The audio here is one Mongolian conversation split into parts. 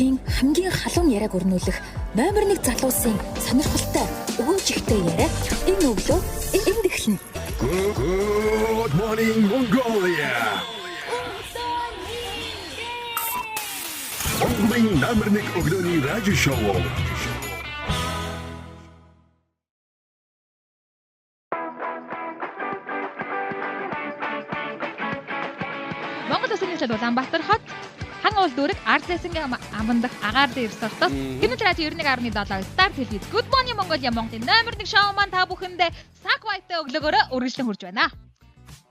дэлхийн хамгийн халуун яриаг өрнүүлэх номер 1 залуусын сонирхолтой өвөөж ихтэй яриа энэ өглөө энд эхэлнэ. Good morning Mongolia. Монголын номер 1 өглөөний радио шоу. Монгол Улсын нийслэл Улаанбаатар хот хан уул дүүрэг Ардсайсангийн амандах агаар дээр сортол Хэмнэл радио 91.7 Star телевиз Good Morning Mongolia Монголын номер 1 шоу маань та бүхэндээ цаг баятай өглөөгөөрөө үргэлжлэн хүрж байна.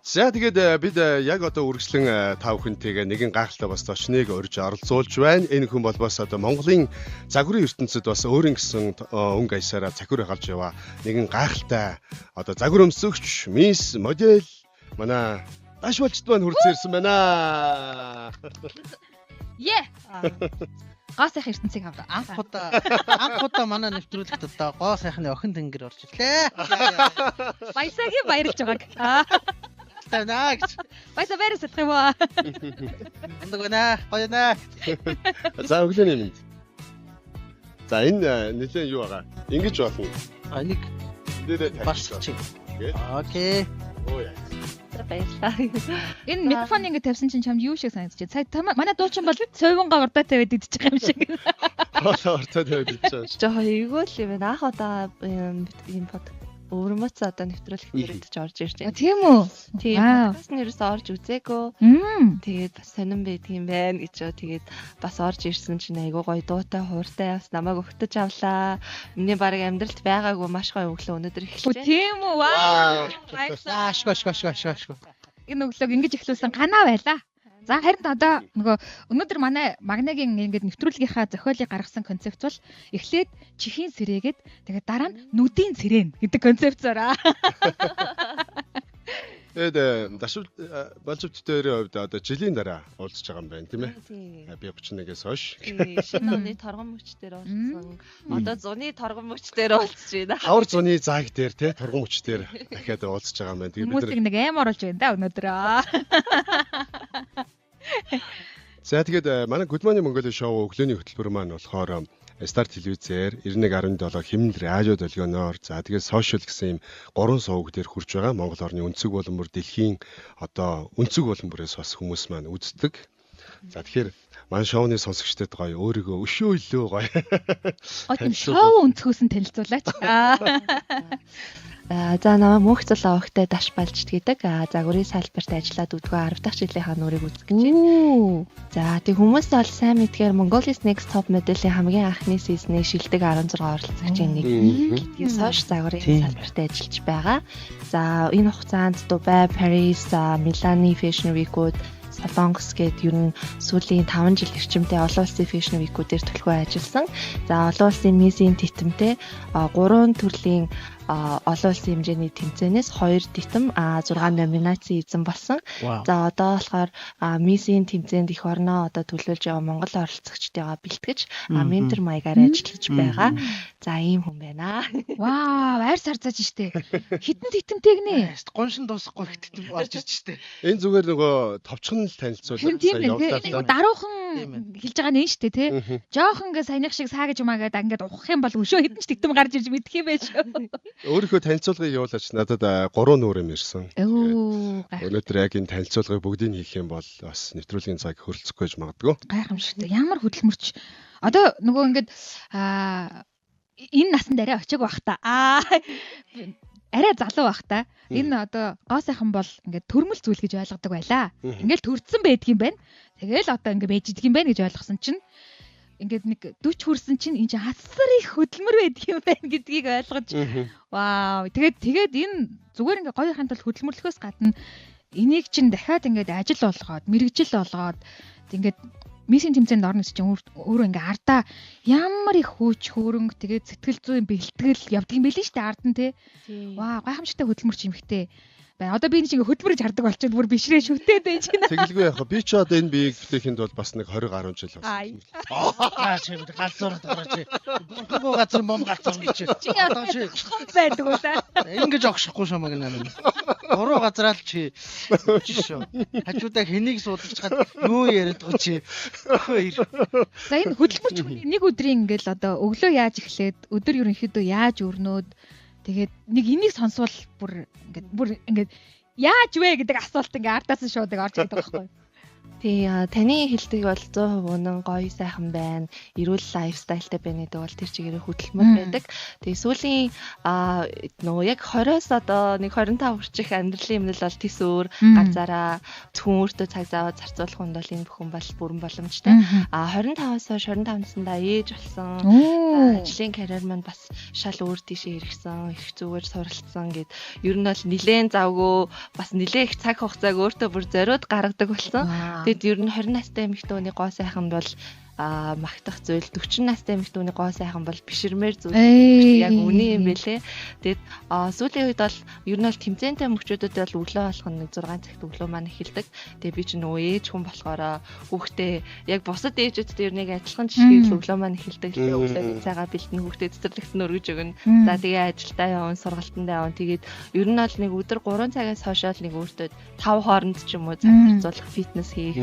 За тэгээд бид яг одоо үргэлжлэн та бүхэнтэйгээ нэгэн гайхалтай бас зочныг урьж оролцуулж байна. Энэ хүн бол бас одоо Монголын загварын ертөнцид бас өөрийн гэсэн өнгө аясаараа цахиур хагалж яваа нэгэн гайхалтай одоо загвар өмсөгч, мисс модель манай Даш болчт маань хүрч ирсэн байна. Е. Гоо сайхан ертөнцийг авлаа. Анх удаа манай нэвтрүүлэгт одоо гоо сайхны охин тэнгэр орж ирлээ. Баясагийн баярлж байгааг. Тавнаа гэж. Баясаа баярлах юм аа. Ондог байна. Гоё наа. За өглөөний мэнд. За энэ нэлээд юу байгаа? Ингэж болно. Нэг дээрээ барсч чинь. Окей. Оо яа. Баярлалаа. Энэ микрофон ингэ тавьсан чинь чамд юу шиг санагдаж байна? Сая манай дуучин бол цойвонгаа урдаатай байдаг гэж байгаа юм шиг. Ортой тавьж байгаа. Жоо эйгөө л юм байна. Анх удаа ийм под өөрмөц одоо нэвтрүүлэх хэрэгдэж орж ирж байна. Тийм үү? Тийм. Подкаст нэрээс орж үзээгөө. Тэгээд бас сонирн байдаг юм байна гэж. Тэгээд бас орж ирсэн чинь айгуу гоё дуутай хууртай бас намайг өгтөж авлаа. Миний баг амьдралд байгаагүй маш гоё өглөө өнөөдөр эхэлжээ. Тийм үү? Вау. Баярлалаа. Ашгүй. Энэ өглөөг ингэж эхлүүлсэн ганаа байлаа. За харин одоо нөгөө өнөөдөр манай Магнагийн ингээд нэвтрүүлгийнхаа зохиолыг гаргасан концепт бол эхлээд чихийн сэрээгээд тэгээд дараа нь нүдийн сэрэн гэдэг концепцаараа. Тэгээд дашвал боловчтойрийн хувьд одоо жилийн дараа уулзж байгаа юм байна тийм ээ. Би 31-ээс хойш. Шинэ оны торгон мөч дээр уулзсан. Одоо зуны торгон мөч дээр уулзж байна. Хавар зуны зааг дээр тий турган мөч дээр дахиад уулзж байгаа юм байна. Тэгээд бид Хүмүүсийг нэг аим оруулж байна да өнөөдөр. За тэгээд манай Good Morning Mongolia шоу өглөөний хөтөлбөр маань болохоор Star телевизээр 91.7 Хэмнэл радио долгионоор за тэгээд сошиал гэсэн юм 3 сувг дээр хурж байгаа Монгол орны өнцөг болон бүр дэлхийн одоо өнцөг болон бүрээс бас хүмүүс маань үздэг. За тэгэхээр манай шоуны сонсогчдод гоё өөрийгөө өшөө илүү гоё. Тийм шоу өнцгөөс нь танилцуулаач. За намайг мөнх цол авахтай Даш Балжт гэдэг. Загварын салбарт ажиллаад үдгөө 10 дахь жилийнхаа нүрийг үзэж байна. За тэг хүмүүс бол сайн мэдгээр Mongolia's Next Top Model-ийн хамгийн анхны сизний шилдэг 16 оролцогчийн нэг гэдгийг сошиал загварын салбарт ажиллаж байгаа. За энэ хугацаанд Dubai, Paris, Milan Fashion Week-үүд Солонгос гээд ер нь сүүлийн 5 жил эрчимтэй олон улсын Fashion Week-үүдээр төлхөө ажилласан. За олон улсын мисийн титэмтэй 3 төрлийн олон улсын хэмжээний тэмцээнээс 2 титэм 6 номинаци эзэн болсон. За одоо болохоор мисийн тэмцээнд их орноо одоо төлөөлж байгаа Монгол оролцогчдойгоо бэлтгэж ментор маягаар ажиллаж байгаа. За ийм хүн байна. Вау, арьс харцааж штэ. Хитэн титэмтэй гинэ. Гоншин дуусахгүй хитэд орж ирж штэ. Энэ зүгээр нөгөө товчхон л танилцуулаад явуулаад даруухан хэлж байгаа нэ штэ тий. Жохон ингээ саяных шиг саагаж юмаагаад ингээд ухах юм бол өшөө хитэн ч титэм гарч ирж мэдх юм байж. Өөрийнхөө танилцуулгыг явуулаач надад 3 нүүр юм ирсэн. Өнөөдөр яг энэ танилцуулгыг бүгдийг хийх юм бол бас нэвтрүүлгийн цаг хөрөлцөхгүй гэж магадгүй. Гайхамшигтай. Ямар хөдөлмөрч. Одоо нөгөө ингээд энэ насанд арай очиг байх та. Арай залуу байх та. Энэ одоо гоо сайхан бол ингээд төрмөл зүйл гэж ойлгодог байлаа. Ингээд төрцсөн байдгийм байна. Тэгэл одоо ингээд байж идэх юм байна гэж ойлгосон чинь ингээд нэг 40 хүрсэн чинь энэ чинь хасар их хөдөлмөр байдаг юм байна гэдгийг ойлгож вау. Тэгээд энэ зүгээр ингээд гоё хант бол хөдөлмөрлөхөөс гадна энийг чинь дахиад ингээд ажил болгоод, мэрэгжил болгоод ингээд мисийн тэмцээнд орно гэсэн чинь өөрөө ингээ ардаа ямар их хүч хөрөнгө тэгээд сэтгэл зүйн бэлтгэл явдаг юм байл нь шүү дээ ард нь тий. Ваа гайхамшигтай хөдөлмөрч юм ихтэй. байна. Одоо би энэ шиг хөдөлмөрөж хардаг болчиход бүр бишрээ шүтээд байж байна. Тэгэлгүй яг би ч одоо энэ биеийг бүтээхэд бол бас нэг 20 гаруй жил болсон. Аа чи галзуураад гараач. Гүрхгөө газар бом галзуурч чи. Чи одоо чи байдаг уу та? Ингэж огшохгүй шамаг наа. Гурван газараа л чи шүү. Хажуудаа хэнийг суудалж чад юу яриад байгаа чи. За энэ хөдөлмөрч хүний нэг өдрийн ингээл одоо өглөө яаж эхлээд өдөр ерөнхийдөө яаж өрнөөд тэгээд нэг энийг сонсвол бүр ингээд яаж вэ гэдэг асуулт ингээд ардаас нь шууд орж ирдэг байхгүй. Тий, таны хэлдэг бол 100% үнэн гоё сайхан байна. Эрүүл лайфстайлтай байна гэдэг бол тэр чигээр хөдөлмөр байдаг. Тэгээ сүүлийн нөгөө яг 20-оос одоо нэг 25 хүрчих амьдралын юмнал бол төсөөр ганцаараа зөвхөн өөртөө цаг зав зарцуулах хүнд бол энэ бүхэн бол бүрэн боломжтой. 25-аас хойш 25 наснда ээж болсон. Ажлын карьер маань бас шал өөр тийшээ хэрэгсэн. Их зүгээр суралцсан гэд ер нь бол нилээн завгүй бас нилээн их цаг хугацааг өөртөө бүр зориуд гаргадаг болсон. Тэгэд ер нь 20 настай эмэгтэйний гоо сайхан бол магтах зүйл 40 настай эмэгтэйний гоо сайхан бол биширмээр зүйл яг үний юм бэлээ. Тэгэд сүүлийн үед бол ер нь бол тэмцээнтэй мөчүүдэд бол өглөө болох нэг 6 цагт өглөө маань эхэлдэг. Тэгээ би ч нөгөө ээж хүн болохоор хүүхдээ яг бусад ээжүүдтэй ер нь адилхан жишгээр өглөө маань эхэлдэг. Тэгээ өглөө цагаа бэлтэн хүүхдээ цэцэрлэгт нь өргөж өгнө. За тэгээ ажилдаа явна, сургалтандаа явна. Тэгээд ер нь бол нэг өдөр 3 цагаас хойш нэг өөртөө 5 хооронд ч юм уу цаг зарцуулах, фитнес хийх,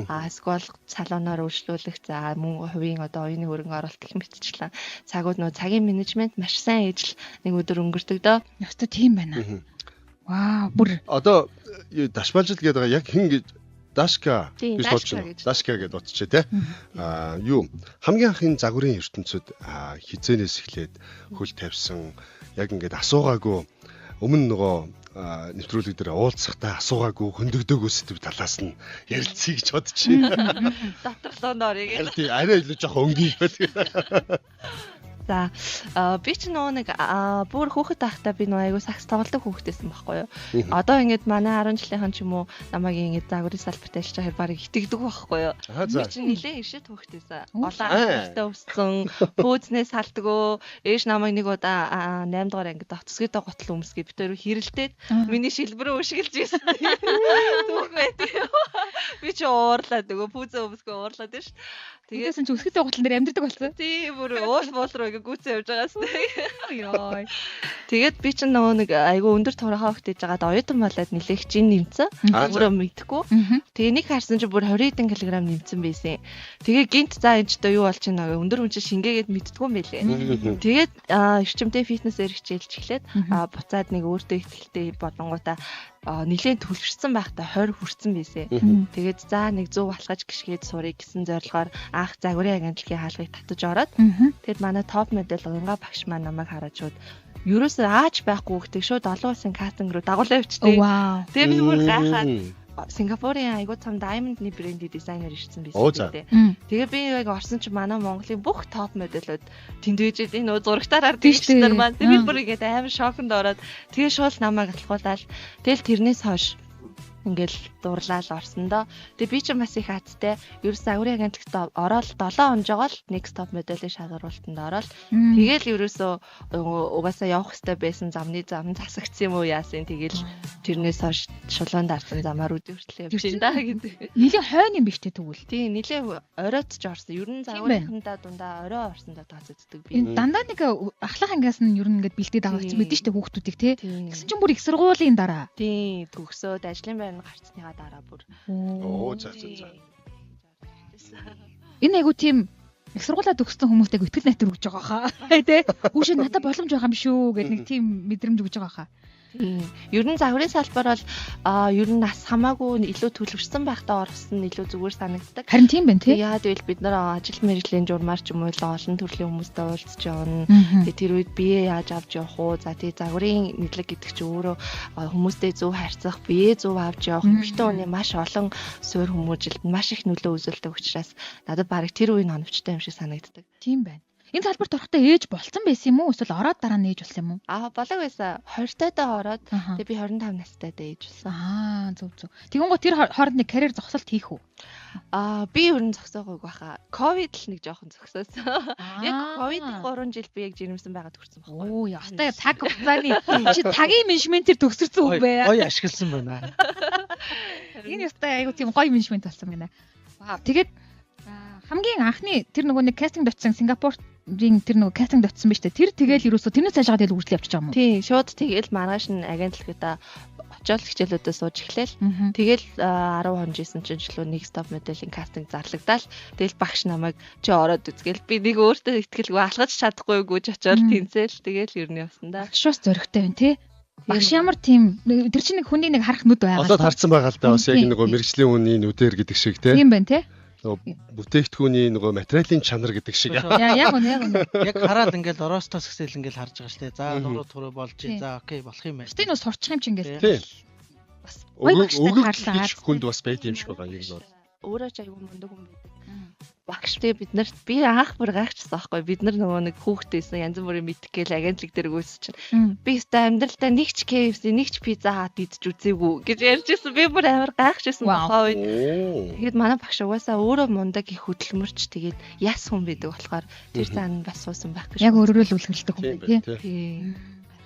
эсвэл салоноор үйлчлүүлэх, за мөн хувийн одоо оюуны хөрөнгө оруулалт гэх мэтчлэн цагууд нөө цагийн менежмент маш сайн ижил нэг өдөр өнгөрдөг дөө. Яста тийм байна. Вау, бүр Одоо дашбалжил гэдэг байгаа яг хин гэж Дашка гэж бодчихно. Дашка гэж бодчих те. Юу хамгийн анхны загварын ертөнцид хизээнээс эхлээд хөл тавьсан яг ингээд асуугаагүй өмнө нөгөө нэвтрүүлэг дээр уулзахдаа асуугаагүй хөндөгдөөгөө сэдв талаас нь ярилцъя гэж бодчих. Доторлоо норыг. Арай илүү жоох өнгийн байдаг. За би ч нөгөө нэг бүр хүүхэд байхдаа би нөгөө айгуу сакс тоглодог хүүхэдсэн байхгүй юу. Одоо ингээд манай 10 жилийнхэн ч юм уу намайг ингээд загварын салбарт ажиллаж байхад барыг итгэдэг байхгүй юу. Би ч нэлээд ишэт хүүхэдсэн. Улаан хөлтэй өссөн, пүүзнээс салдгөө, ээж намайг нэг удаа 8 дугаар ангид оцсгийдээ готл өмсгий би тэр хэрэлдээд миний шилбэрөө өшгөлж ийсэн. Түүх байдаг. Би ч уурлаад нөгөө пүүзээ өмсгөө уурлаад ш. Тэгээс ч өсгийдээ готлон дээр амьддаг болсон. Тийм бүр уул руу гүцээ явж байгаас. Йой. Тэгээд би ч нөгөө нэг айгүй өндөр туурайхаа хөгтөж байгаад оюутан болоод нилээх чин нэмсэн. Өөрөө мэдхгүй. Тэгээ нэг харсан чи бүр 20 хэдэн килограмм нэмсэн байсан. Тэгээ гинт за энэ ч одоо юу болж байна өндөр хүн чи шингээгээд мэддгүй юм байлээ. Тэгээд эрчимтэй фитнесээр хичээлж эхлээд буцаад нэг өөртөө ихтэй болонгуудаа нилээн төлөвшсөн байхдаа 20 хүрсэн байсан. Тэгээд за нэг 100 балгаж гიშгээд сурыг гэсэн зорилгоор анх загварын агентлагийн хаалгыг татаж ороод тэгэд манай топ модель уянга багш маань намайг хараад шууд ерөөсөө ааж байхгүй гэхдээ шууд олон улсын кастинг руу дагуулж авчихдээ. Тэгээд би бүр гайхаад Сингапурын айгуу цам даймондны брендийн дизайнер ирсэн байсан. Тэгээ би яг орсон чи манай Монголын бүх топ модельуд тэнд үйж энэ нөө зурагтаар хардаг шүү дээ маань. Тэгээ би бүр игээд амар шоконд ороод тэгээ шууд намайг алхуулаад тэгэл тэрнээс хойш ингээл дурлал орсондоо тэгээ би ч бас их хаттай ерөөс загварын агентлагт ороод 7 он жагаал next top моделийн шалгуултанд ороод тэгээл ерөөсөө угаасаа явах хэрэгтэй байсан зам засагдсан юм уу яасан тэгээл тэрнээс хойш шулуунд арсан замаар үдвэртлээ явж байна гэдэг. Нилийн хойно юм биш үү тэгвэл? Тийм нилийн оройд ч орсон. Ер нь загварынхандаа дундаа орой орсондоо тооцогддог би. Энэ дандаа нэг ахлах ангиас нь ер нь ингээд бэлдээд авагдсан мэдэн штэ хүүхдүүдийг те. Гэсэн чинь бүр их сургуулийн дараа. Тийм төгсөөд ажлын байрны гарцныхаа дараа бүр. За. Энэ айгу тийм их сургуулаа төгссөн хүмүүстэйг итгэл найдвар өгж байгаа хаа. Тэ? Хүүшээ надад боломж байгаа юм шүү гэдэг нэг тийм мэдрэмж өгж байгаа хаа. Ер нь загварын салбар бол ер нь нас хамаагүй илүү төлөвшсөн байхдаа орсон илүү зүгээр санагддаг. Харин тийм байна тий. Яад гэвэл бид нар ажил мэргэжлийн журмаар ч юм уу олон төрлийн хүмүүстэй уулзч явна. Тэгээ тэр үед бие яаж авч явах уу? За тэгээ загварын мэдлэг гэдэг чинь өөрөө хүмүүстэй зөв харьцах, бие зөв авч явах хэрэгтэй үнэ маш олон суурь хүмүүжилд маш их нөлөө үзүүлдэг учраас надад барыг тэр үеийн оновчтой юм шиг санагддаг. Тийм байна. Энэ салбарт орохдоо ээж болцсон байсан юм уу? Эсвэл ороод дараа нь ээж болсон юм уу? Болоог байсан. 20-тойдоо ороод Аха. тэгээ би 25 настайдаа ээж болсон. Зөв. Тэгвэл тэр хооронд нэг карьер зогсолт хийх үү? Би ер нь зогсоогүйг баха. Ковид л нэг жоохон зогсоосон. Яг ковидын 3 жил би яг жирэмсэн байгаад хүрсэн байхгүй. Оо ястай цаг хугацааны чи цагийн менежментээр төгсөрсөн үг бэ? Гоё ашигласан байна. Энэ ястай айгу тийм гоё менежмент болсон байна. Вау. Тэгээд хамгийн анхны тэр нөгөө нэг кастинг очсон Сингапурын тэр нөгөө кастинг очсон биз дээ. Тэр тэгэл ерөөсөө тэрнээс цаашаа тэгэл үргэлжлэл явчих юм уу? Тийм, шууд тэгэл маргааш нь агентлагуудаа очоод хичээлүүдээ сууж эхлээл. Тэгэл 10 хон жисэн чинь ч лөө нэг стоп моделийн кастинг зарлагдаад тэгэл багш намайг чи ороод үзгээл би нэг өөртөө ихтгэлгүй алхаж чадахгүй гүйж очоод тэнцэл тэгэл ер нь явсан да. Багшаас зөрөгтэй байна тий. Багш ямар тийм тэр чинь нэг хүний нэг харах нүд байгаа. Одоо харцсан байгаа л да бас яг нөгөө мэрэгжлийн үний нүдээр гэдэг шиг те. Тийм байна тий. Нөгөө бүтээгдэхүүний нөгөө материалын чанар гэдэг шиг. Яг үнэ. Яг хараад ингээл ороостоос гэсэл ингээл харж байгаа штэ. За нуруу түрүү болж за окей болох юм байна. Тэ нөө сурчих юм чи ингээл. Тийм. Бас Өгөх хүнд бас байд юм шиг байгаа юм бол. Өөрөө ч аягүй мундаг хүн байдаг. Багш тэгээ биднэрт би анх бүр гайхчихсан байхгүй. Бид нар нөгөө нэг хүүхдтэйсэн янз бүрийн мэдэх гээл агентлаг дээр гүйс чинь. Би өстой амьдралдаа нэг ч KFC, нэг ч пицца хат идэж үзээгүй гэж ярьжсэн. Би бүр амар гайхчихсан бохоо үед. Тэгээд манай багш угаасаа өөрөө мундаг их хөдөлмөрч тэгээд яс хүн байдаг болохоор тэр цаана бас суусан байх гэж. Яг өөрөөр л үлгэрэлдэг хүн тий. Тийм.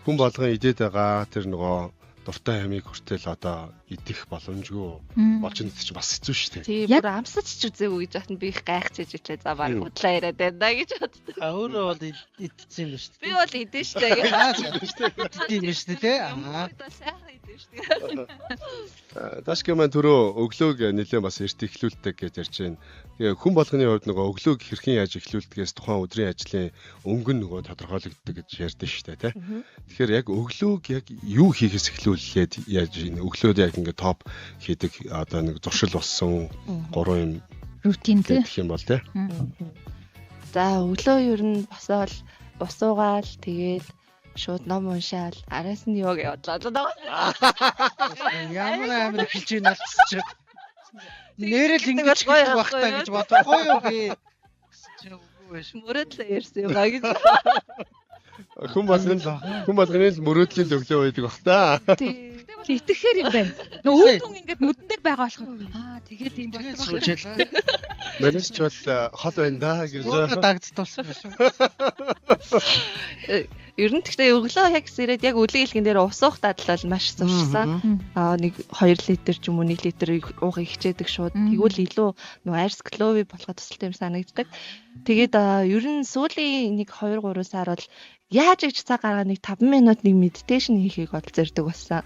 Хүн болгон идээд байгаа тэр нөгөө дуртай хамиг хүртэл одоо идэх боломжгүй болж байгаа чинь бас хэцүү шүү дээ. Тийм бүр амсаж ч үзээгүй гэж батан би их гайхчихж ирлээ. За баг худлаа яриад байна гэж боддог. Өөрөө бол идсэн юм шүү дээ. Би бол идэн штэ гэж. Идэн юм шүү дээ. Сайхан идэн штэ. Дашки маань түрүү өглөөг нэлээд бас эрт эхлүүлдэг гэж ярьж байна. Тэгээ хүн болгоны хувьд нөгөө өглөөг хэрхэн яаж эхлүүлдгээс тухайн өдрийн ажлын өнгө нөгөө тодорхойлогддог гэж ярьдэн шүү дээ, тий. Тэгэхээр яг өглөөг яг юу хийхээс эхлүүлээд яаж өглөөд яг ингээд топ хийдэг одоо нэг зуршил болсон 3 юм рутин тий. гэх юм бол тий. За өглөө ер нь босоод усуугаал тэгээд шууд ном уншаал араас нь юу гэж бодлоо. Ямар амар хэлж ийн алцчих. Нэрэл ингэж гоё багтаа гэж бодохгүй юу би. Мөрөдлөө ярьсан юм аа гэж. Хүн болгоны л мөрөөдлийн өглөө байдаг бах та. Итгэхээр юм байна. Нөө үр дүн ингээд нүдэндээ байгаа болохоор тэгээд юм болчихсон. Манайс ч бол хол байна да гэж. Дагдтуулсан биш үү? Ер нь тэгтээ өглөө яг сэрээд яг өлийн хэлхэн дээр усуух дадал бол маш зуршсан. Нэг 2 литр ч юм уу 1 литр уугыг хичээдэг шууд. Тэгвэл илүү нөө арс клови болоход тусалтай юм санагддаг. Тэгээд ер нь сүүлийн нэг 2 3 сар бол яаж ич цаг гаргаа нэг 5 минут нэг медитейшн хийхийг бол зэрдэг болсон.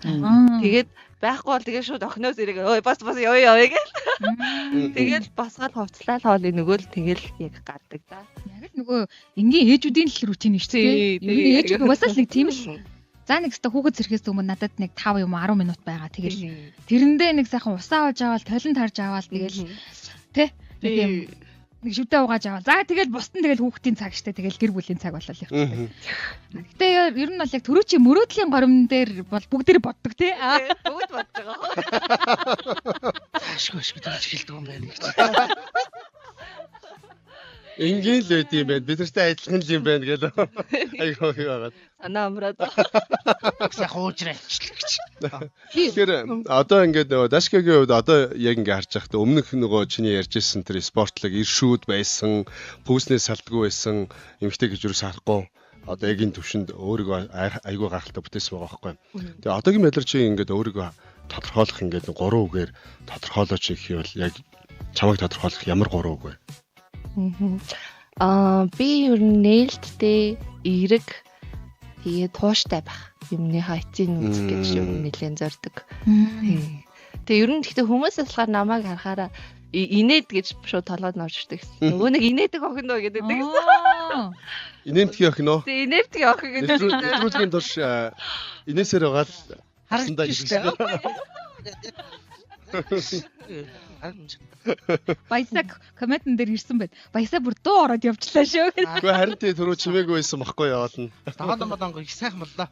Тэгээд байхгүй бол тэгээд шууд охиноос ирэх ой бас ёо гэл. Тэгээд босгоод хувцлал хоолыг нөгөө л тэгэл яг гаддаг да. Яг л нөгөө энгийн ээжүүдийн л рутин шүү дээ. Энгийн ээжүүд угаасаа л нэг тийм л. За нэг өстө хүүхэд зэрхээс өмнө надад нэг 5 юм 10 минут байгаа. Тэгэл тэрэндээ нэг сайхан усаа олж аваад толон тарж аваад тэгэл тэ нэг шүдэ угааж аваа. За тэгэл бусдын тэгэл хүүхдийн цаг штэ тэгэл гэр бүлийн цаг болол явчихдаг. Гэтэ ер нь бол яг төрөөчийн мөрөөдлийн горимн дээр бол бүгдээр боддог тий. Бүгд бодож байгаа. Ашгүй тэгж хэлдэг юм байна гэж. Ингээл л байд юм байна. Бид нартай адилхан л юм байна гэдэг. Айгоо хийгээд. Санаа амраад. Сайхан уужраа ичл гэж. Тэгэхээр одоо ингээд нөгөө Дашкагийн хувьд одоо яг ингээд харж байхдаа өмнөх нөгөө чиний ярьжсэн тэр спортлог иршүүд байсан, пүүснээс салдгүй байсан эмэгтэй гэж юу харахгүй. Одоо яг энэ төвшөнд өөрийгөө айгүй гахалтай бүтээсэн байгаа байхгүй. Тэгээ одоогийн байдлаар чи ингээд өөрийгөө тодорхойлох ингээд 3 үгээр тодорхойлооч гэхий бол яг чамайг тодорхойлох ямар 3 үг вэ? Би ер нь нээлттэй, эерэг, тэгээ тууштай байх. Юмныхаа эцсийн үзэх гэж юм нэлээд зорддог. Тэгээ ер нь гэхдээ хүмүүс болохоор намайг харахаараа инээд гэж шууд толгойд норж ирдэг. Нөгөө нэг инээдэг охин нөө гэдэг гэсэн. Инээмтгий охин нөө. Тэгээ инээдэг охин гэдэг. Нэвтрүүлгийн турш инээсээр байгаа л харсандаа хэлсэн. Баясаг комментэн дээр ирсэн байд. Баясаа бүр дуу ороод явчлаа шүү. Гэхдээ харин тий түрүү чимээгүй байсан баггүй яваална. Тагаан их сайхан боллоо.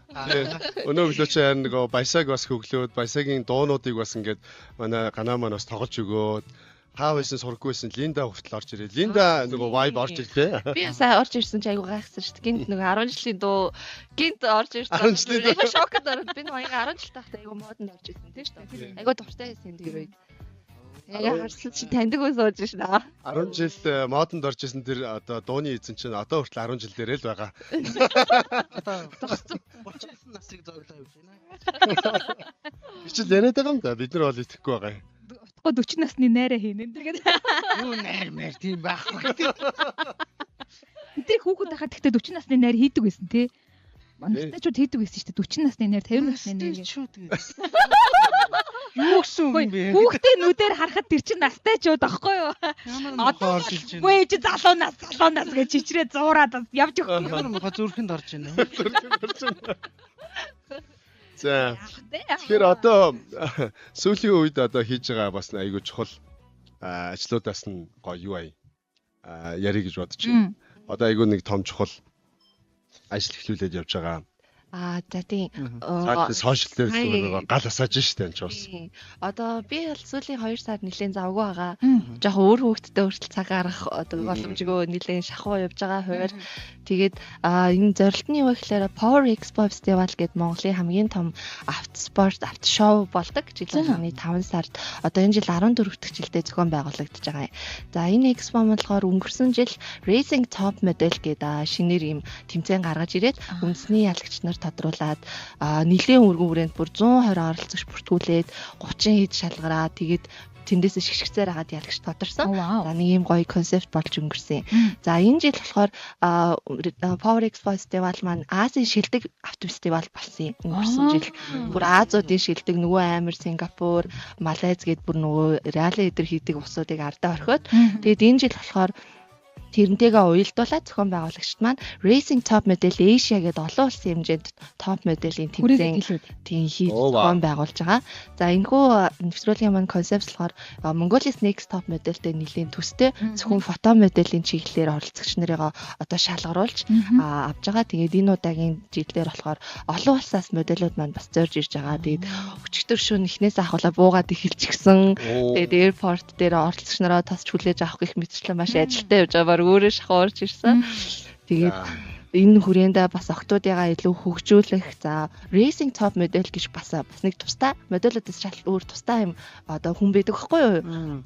Өнөө өглөө чи харин нөгөө баясаг бас хөглөөд баясагийн дуунуудыг бас ингээд манай ганаа маань бас тоглож өгөөд Та байсан сургагүйсэн Линда хүртэл орж ирээ. Линда нөгөө vibe орж ирлээ. Би сая орж ирсэн чи айгу гайхсан шүү дээ. Гинт нөгөө 10 жилийн дуу гинт орж ирсэн. 10 жилийн дуу. Айгу шокд ороод би нөгөө 10 жил тахтай айгу модонд орж ирсэн тийм шүү дээ. Айгу дуртай байсан тэр үед. Тэгээ харсан чи таньдаг ус орж ирсэн аа. 10 жил модонд орж исэн тэр одоо дууны эзэн чинь одоо хүртэл 10 жил дээр л байгаа. Одоо 39 насыг зоглоо явж байна. Би ч яриад байгаа юм да. Бид нар бол итгэхгүй байгаа юм. Утга 40 насны найраа хийнэ энэ гэдэг. Юу нэр тийм байхгүй. Тэр хүүхэд байхад тэгтээ 40 насны найр хийдэг байсан тий. Манайчууд хийдэг байсан шүү дээ 40 насны найр 50 насны найр. Шүү дээ. Юу гэсэн үг юм бэ? Хүүхдээ нүдээр харахад тэр чинь настайчуд аахгүй юу? Одоо орж илж байна. Үгүй чи залуу нас гэж чичрээ зуураад явж өгөх. Ямар мохо зүрхэнд орж байна. За. Тэгэхээр одоо сүүлийн үед одоо хийж байгаа бас айгүй чухал ажлуудаас нь гоё юу ярих гэж бодож байна. Одоо айгүй нэг том чухал ажил эхлүүлээд явж байгаа. За тийм. Сошиал дээр гал асааж штэ энэ ч бас. Одоо би бол сүүлийн 2 сар нэлээд завгүй байгаа. Жохо өөр хүүхдтэй хүртэл цаг гаргах одоо боломжгүй нэлээд шахуу явж байгаа хуваар тэгээд энэ зорилт нь юу вэ гэхээр Power Expo Festival гэдэг Монголын хамгийн том автоспорт автошоу болдог. Жил болгоны 5 сард одоо энэ жил 14 дахь жилдээ зохион байгуулагдаж байгаа юм. За энэ экспо болохоор өнгөрсөн жил Racing Top Model гэдэг шинээр юм тэмцээн гаргаж ирээд үндэсний ялагч нар тодруулаад нэлийн өргөн хүрээнд бүр 120 оролцогч бүртгүүлээд 30 хэд шалгараа тэгээд тэндээс шигшгцээр хагаад ялагч тодорсон. За нэг юм гоё концепт болж өнгөрсөн. За энэ жил болохоор Power Expo Festival маань Азийн шилдэг авто фестивал болсон юм. Өнгөрсөн жил бүр Азиудын шилдэг нөгөө амир Сингапур, Малайз гээд бүр нөгөө реале эдэр хийдэг усуудыг ардаа орхиод тэгээд энэ жил болохоор тэрнтэйгээ уялдуулаад зохион байгуулагчид маань Racing Top Model Asia гэдэг олон улсын хэмжээнд топ моделийн тэмцээн тийм хийж зохион байгуулж байгаа. За энэхүү фестивалийн маань концепт болохоор Mongolia's Next Top Model-тэй нэлийн төстэй зөвхөн фото моделийн чиглэлээр оролцогч нарыгаа одоо шалгаруулж авж байгаа. Тэгээд энэ удаагийн жилээр болохоор олон улсаас моделууд маань бас зорж ирж байгаа. Тэгээд өчигдөр шөнө эхнээс ахуулаа буугаад эхэлчихсэн. Тэгээд airport дээр оролцогч нараа тасч хүлээж авах гэх мэтчлэн маш ажилтаа явж байгаа. Өөрөө шахуурч ирсэн. Тэгээд энэ хүрээнд бас октоодыгаа илүү хөгжүүлэх. За Racing Top Model гэж бас нэг тустай моделуудаас шал өөр тустай юм одоо хүн байдаг байхгүй юу?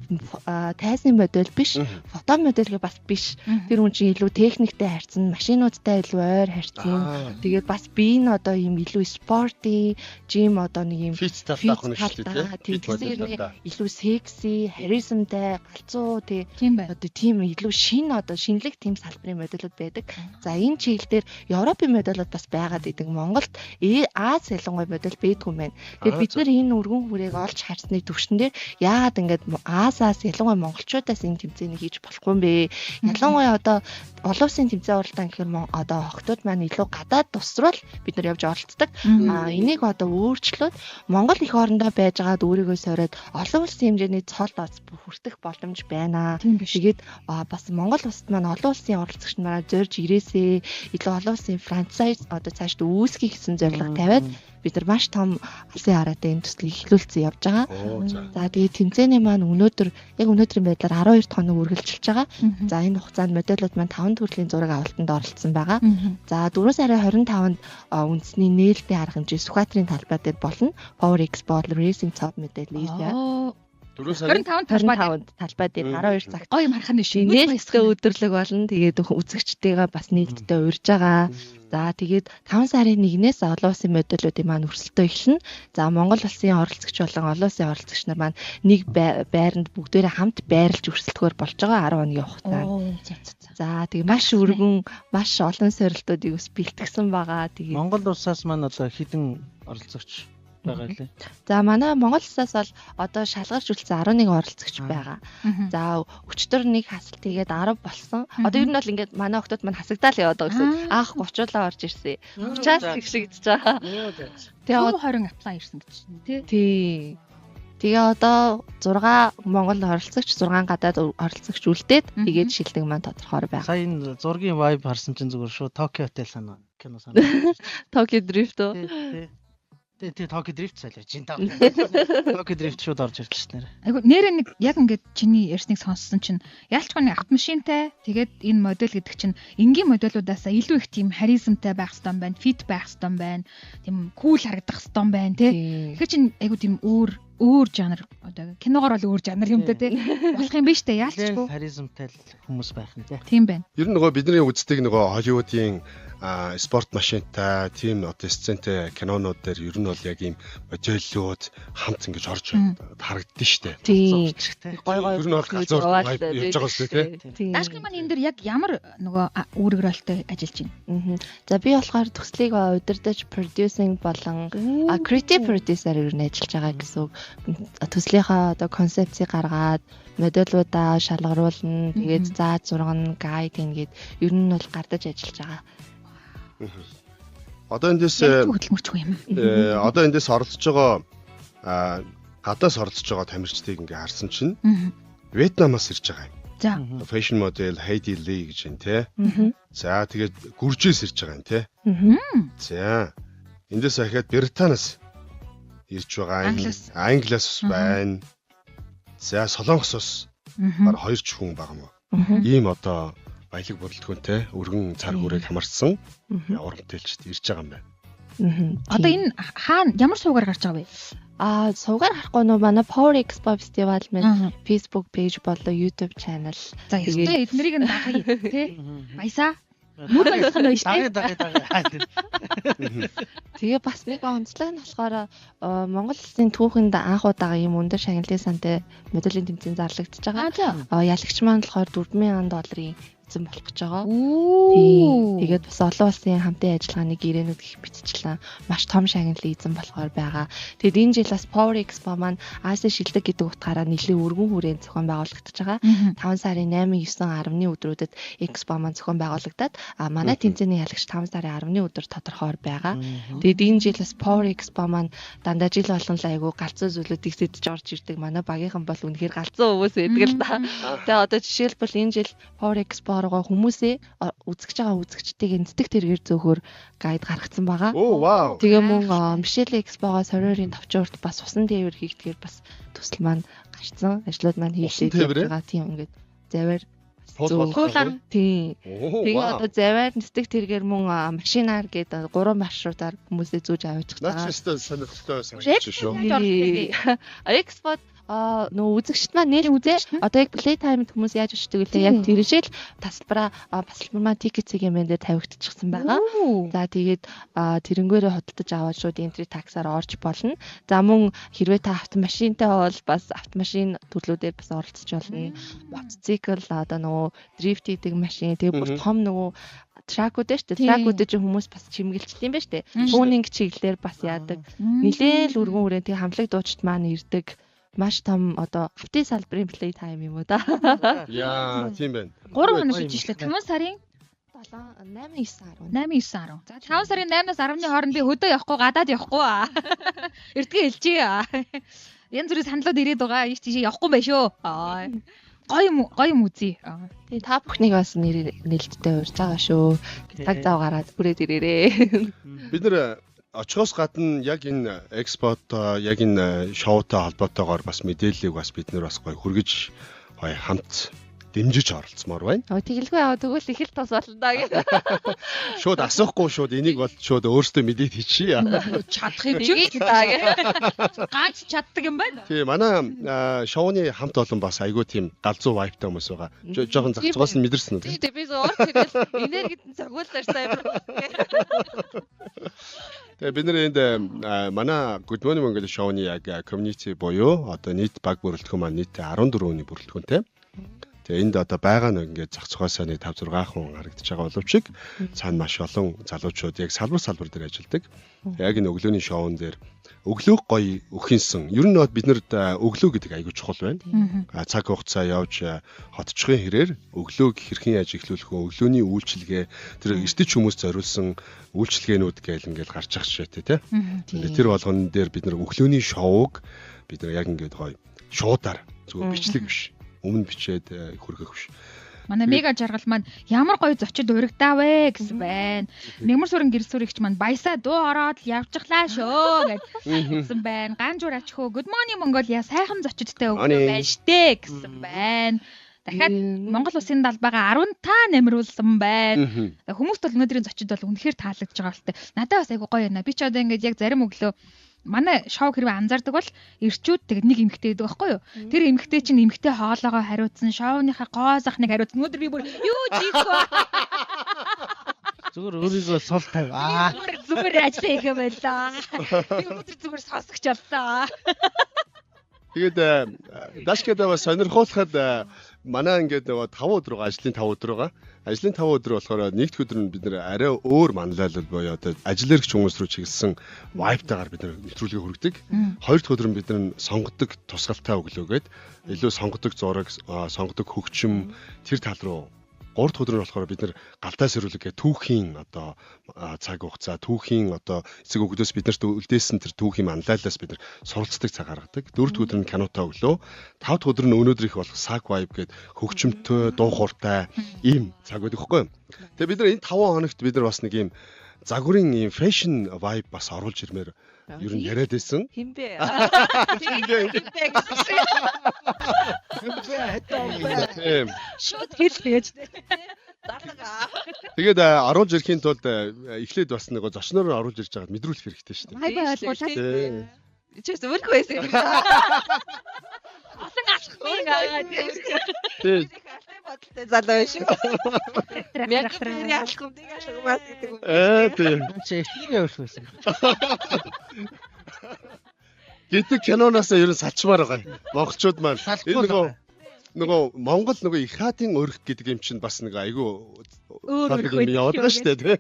Тайзны модель биш, фото модель бас биш. Тэр хүн чинь илүү техниктэй харьцсан, машинуудтай илүү ойр харьцсан. Тэгээд бас би энэ одоо юм илүү спорти, жим одоо нэг юм фит талтай авах нь шүү дээ. Илүү секси, харизмтай, галзуу тийм байна. Одоо тийм илүү одоо шинэлэг тийм салбарын моделууд байдаг. За энэ дээр Европын моделууд бас байгаад идэг. Монголд Аз ялангуяа модель байдгүй юм байна. Тэгээд бид нар энэ өргөн хүрээг олж харсны төвшин дээр яагаад ингэж Азаас ялангуяа монголчуудаас энэ тэмцээнийг хийж болохгүй юм бэ? Ялангуяа одоо олон улсын тэмцээн уралдаан гэхээр одоо охтууд маань илүү гадаад тусрал бид нар явж оролцдог. Энийг одоо өөрчлөөд Монгол их орондоо байжгаад өөрийгөө сороод олон улсын хэмжээний цол хүртэх боломж байна. Тэгээд бас Монгол улсад маань олон улсын оролцогч нараа зорж ирээсээ илүү олон улсын франчайз одоо цаашд үүсгэх гэсэн зорилго тавиад бид нар маш том алсын хараатай энэ төслийг эхлүүлсэн явж байгаа. За тэгээд тэмцээний маань өнөөдрийн байдлаар 12 хоног үргэлжилж байгаа. За энэ хугацаанд моделууд маань 5 төрлийн зураг авалтанд оролцсон байгаа. За 4 сарын 25-нд үндэсний нээлтний арга хэмжээ Сүхбаатарын талбай дээр болно. Power Expo Racing Top Model Asia 25 талбай дээр 12 цагт гоё юм харах нь шүү. Нээлттэй өдрлөг болно. Тэгээд үзэгчтэйгээ бас нээлттэй урьж байгаа. За тэгээд 5 сарын 1-ээс олон улсын моделуудын маань өрсөлдөө эхэлнэ. За Монгол улсын оролцогч болон олон улсын оролцогч нар маань нэг байранд бүгдээрээ хамт байрлаж өрсөлдөхөөр болж байгаа 10 хоногийн хугацаанд. За тэгээд маш өргөн, маш олон сорилтуудыг ус бэлтгэсэн байгаа. Тэгээд Монгол улсаас маань одоо хэдэн оролцогч байгаа лээ. За манай Монгол улсаас бол одоо шалгарч үлдсэн 11 оролцогч байгаа. За өчтөр нэг хасалт хийгээд 10 болсон. Одоо ер нь бол ингээд манай охтууд маань хасагдаал яваад байгаа гэсэн. Анх 30-уулаа орж ирсэн. 30-аас хэвшигдэж байгаа. Тэгээ 20 apply ирсэн гэж байна тий. Тэгээ одоо 6 Монгол оролцогч 6 гадаад оролцогч үлдээд тэгээд шилдэг маань тодорхой байгаа. Сая энэ зургийн vibe харсан чинь зүгээр шүү Токио хотел санаа кино санаа. Токио дрифт үү? Тий. Тэгээ Tokyo Drift солиорч ин таа. Tokyo Drift шууд орж ирлээ ш нэр. Айгу нэрээ нэг яг ингээд чиний ярьсныг сонссон чинь яалчгүй нэг автомашинтай тэгээд энэ модель гэдэг чинь энгийн модулуудаасаа илүү их тийм харизмтай байх хэрэгтэй байна, фит байх хэрэгтэй байна, тийм кул харагдах хэрэгтэй байна тий. Тэгэхээр чинь айгу тийм өөр жанр одоо киногоор бол өөр жанр юм да тий. Болох юм биш үү яалчгүй. Харизмтай хүмүүс байх нь тий. Тийм байна. Ер нь нөгөө бидний үздэг нөгөө Холливуудын спорт машинтай тийм одоо сцентэй кинонууд дээр ер нь бол яг ийм моделлууд хамт ингэж орж харагддээ штэ. Тийм. Гой Ер нь бол галзуур явж байгаа шүү тий. Даашгүй маань энэ дэр яг ямар нөгөө үүрэг ролтой ажиллаж байна. За би болохоор төслийг удирдах producing болон creative producer ер нь ажиллаж байгаа гэсэн үг. Төслийнхаа одоо концепцийг гаргаад модулуудаа шалгаруулна, тэгээд зааж зургана, гайд ингээд ер нь бол гардаж ажиллаж байгаа. Одоо эндээс хөдөлмөрчгүй юм. Одоо эндээс оролцож байгаа гадаас оролцож байгаа тамирчдыг ингээ харсан чинь Вьетнамаас ирж байгаа юм. За. Fashion model Heidi Lee гэж юм те. За тэгээд гүржээс ирж байгаа юм те. За. Эндээс ахаад Британаас ирж байгаа юм. Англиас байна. За Солонгосоос баг 2 ч хүн байгаа юм уу? Ийм одоо баялаг бүрэлдэхүүнтэй өргөн цар хүрээг хамарсан урамтэлчд ирж байгаа юм байна. Одоо энэ хаана ямар суугаар гарч байгаа вэ? Суугаар харахгүй нөө манай Power Expo Festival маань Facebook page болоо YouTube channel. За ёстой эднэрийг нь дагая тий. Баясаа. Мөр баясаа нь шүү дээ. Тэгээ бас нэг онцлог нь болохоор Монгол Улсын түүхэнд анх удаага ийм өндөр шагналын сантай модулийн тэмцээн зарлагдчихж байгаа. Ялагч маань болохоор $4,000 эзэн болох гэж байгаа. Тэгээд бас олон улсын хамтын ажиллагааны гэрээнүүд гих биччихлээ. Маш том шагналын эзэн болохоор байгаа. Тэгэд энэ жил бас Power Expo маань Аси шилдэг гэдэг утгаараа нийлээ өргөн хүрээнд зохион байгуулагдаж байгаа. 5 сарын 8, 9, 10-ны өдрүүдэд Expo маань зохион байгуулагдаад манай тэмцээний ялагч 5 сарын 10-ны өдөр тодорхойр байгаа. Тэгэд энэ жил бас Power Expo маань дандаа жил болгон л айгу галзуу зүйлүүдийг сэдэж орж ирдэг. Манай багийнхан бол үнэхээр галзуу өвөөс байдаг л да. Тэгээ одоо жишээлбэл энэ жил Power Expo руу хүмүүсээ үзэж байгаа үзэгчдийг энддэг тэргээр зөөхөр гайд гаргацсан байгаа. Тэгээ мөн Michelle Expo-го соройрын товчоорт бас усан тээвэр хийгдгээр бас төсөл маань гарцсан. Ажлууд маань хийгдэж байгаа. Тийм ингээд заваар зөөхөн. Тийм. Тэгээ одоо заваар энддэг тэргээр мөн машинаар гээд 3 маршрутаар хүмүүсээ зүүж аваачих байгаа. Наач сонирхолтой санагдаж шүү. Expo нөө үзэгчд маань нэр үзээ. Одоо яг Playtime хүмүүс яаж очдөг вэ? Яг тэржээл тасалбараа маань тикет цэгийн дээр тавигдчихсан байгаа. За тэгээд тэрнгээрээ хөдөлж аваад шууд entry tax-аар орж болно. За мөн хэрвээ та автомашинтай бол бас автомашин төрлүүдээр бас оролцож болно. Мотоцикл одоо нөгөө дрифт хийдэг машин тэгээд бүр том нөгөө тракууд шүү дээ. Тракууд чинь хүмүүс бас чимгэлжлээ юм байна шүү дээ. Түүнинг чиглэлээр бас яадаг. Нилээл өргөн хүрээ тэг хамлаг дуучид маань ирдэг. Маш том одоо автын салбарын play time юм уу да. Яа, тийм байна. 3 хоног шиж ишлээ. 5 сарын 8, 9, 10. 8, 9, 10. За 5 сарын 8-аас 10-ны хооронд би хөдөө явахгүй, гадаад явахгүй. Эртгээ хэлчихье. Янз бүрийн саналууд ирээд байгаа. Ийш тийш явахгүй байх шүү. Гоё юм үзье. Тэгээ та бүхнийг бас нээлттэй урьж байгаа шүү. Цаг зав гараад хүрээд ирээрээ. Бид нэр очихоос гадна яг энэ экспот яг энэ шоутай холбоотойгоор бас мэдээллийг бас бид нэр бас гоё хүргэж гоё хамт дэмжиж оролцмоор байна. Тэгэлгүй яа тэгвэл их л тос болно да гэх. Шууд асуухгүй шууд энийг бол шууд өөртөө мэдээд хийчихье. Чадах юм чи та гэх. Ганц чаддаг юм байна. Тий, манай шоуны хамт олон бас айгүй тийм галзуу вайптай хүмүүс байгаа. Жохон зацгоос нь мэдэрсэн үү? Тий, би зөөр тэгэл энергид нь цогцолтоор сайн. Тэгээ бид нэр энд манай Good Morning Mongolia шоуны яг community буюу одоо нийт баг бүрэлдэхүүн маань нийт 14 хүний бүрэлдэхүүнтэй. Тэгээ энд одоо байгаа нэг ингээд зах зугаасаа нэг 5 6 хүн харагдаж байгаа боловч цаана маш олон залуучууд яг салбар дээр ажилладаг. Яг энэ өглөөний шоун дээр өглөө гоё өхинсэн. Ер нь бид нарт өглөө гэдэг аягүй чухал байна. Цаг хугацаа явж хотчхын хэрээр өглөөг хэрхэн яаж эхлүүлэх вэ? Өглөөний үйлчилгээ тэр эртэж хүмүүс зориулсан үйлчилгээнүүд гээл ингээл гарч ах шээтэй тий. Тэр болгон дээр бид нар өглөөний шоуг бид нар яг ингээд гоё шуудаар зүгээр бичлэг биш. Өмнө бичээд хүргэх биш. Манай мега жаргал маань ямар гоё зочид урагдаавэ гэсэн байна. Нэгмэр сүрэн гэр сүрэгч маань баясаа дуу ороод явчихлаа шөө гэсэн байна. Ганжуур ачхөө Good Morning Mongolia сайхан зочидтай өгөө байна штэ гэсэн байна. Дахиад Монгол Улсын далбайгаа 15 намруулсан байна. Хүмүүст бол өнөөдрийн зочид бол үнэхээр таалагдж байгаа болтой. Надад бас айгу гоё байна. Би ч одоо ингээд яг зарим өглөө манай шоу хэрвээ анзаардаг бол ирчүүд тэгээд нэг эмэгтэй байдаг байхгүй юу? Тэр эмэгтэй чинь эмэгтэй хоолоогоо хариуцсан, шоуныхаа гоо захныг хариуцсан. Өнөөдөр би бүр юу хийхгүй. Зүгээр өөрийгөө сул тавь. Зүгээр ажиллаа хийх юм байлаа. Би өнөөдөр зүгээр сонсогч боллоо. Тэгээд дашкада бас сонирхуулахад манай ингээд нөгөө 5 өдөр байгаа, ажлын 5 өдөр байгаа. Ажлын 5 өдөр болохоор нэгд өдөр нь бид нэр арай өөр манлайлал боёо одоо ажил эрхч хүмүүс рүү чиглэсэн вайптайгаар бид нэр нэвтрүүлгээ хүргэдэг. Хоёр дахь өдөр нь бид нэр сонгодог тусгалтай өглөөгээд илүү сонгодог зураг, сонгодог хөгжим тэр тал руу 3 дахь өдөр нь болохоор бид нэр галтаа сэрүүлэг гэх түүхийн одоо цаг хугацаа, түүхийн одоо эцэг өгдөөс бид нарт үлдээсэн тэр түүхийн манлайлалаас бид нар суралцдаг цаг гаргадаг. 4 дахь өдөр нь кинотой өглөө, 5 дахь өдөр нь өнөөдөр их болох саг vibe гээд хөгжимтэй, дуу хууртай ийм цаг байдаг хгүй. Тэгээ бид нар энэ 5 хоногт бид нар бас нэг ийм загварын ийм fashion vibe бас оруулж ирмээр ер нь яриад байсан. Хинбэ? Шууд хэлж. Тэгээд оруулж ирэхийн тулд эхлээд бас нэг зочноор оруулж ирж байгаад мэдрүүлэх хэрэгтэй шүү дээ. Хай байлгуулаа. Чээс өөрхөө байсан юм. Олон алхмын Тийм. Бодолтой залуу шүү. Мягкрын алхам тийгээс угаас гэдэг үү. Тийм. Чи ихний өөрхөөсөн. Гэдэг киноноос ер нь салчмаар байгаа. Монголчууд маань энэ нөгөө Монгол нөгөө их хаатын өрх гэдэг юм чинь бас нэг айгүй өөр юм яваад байгаа шүү дээ.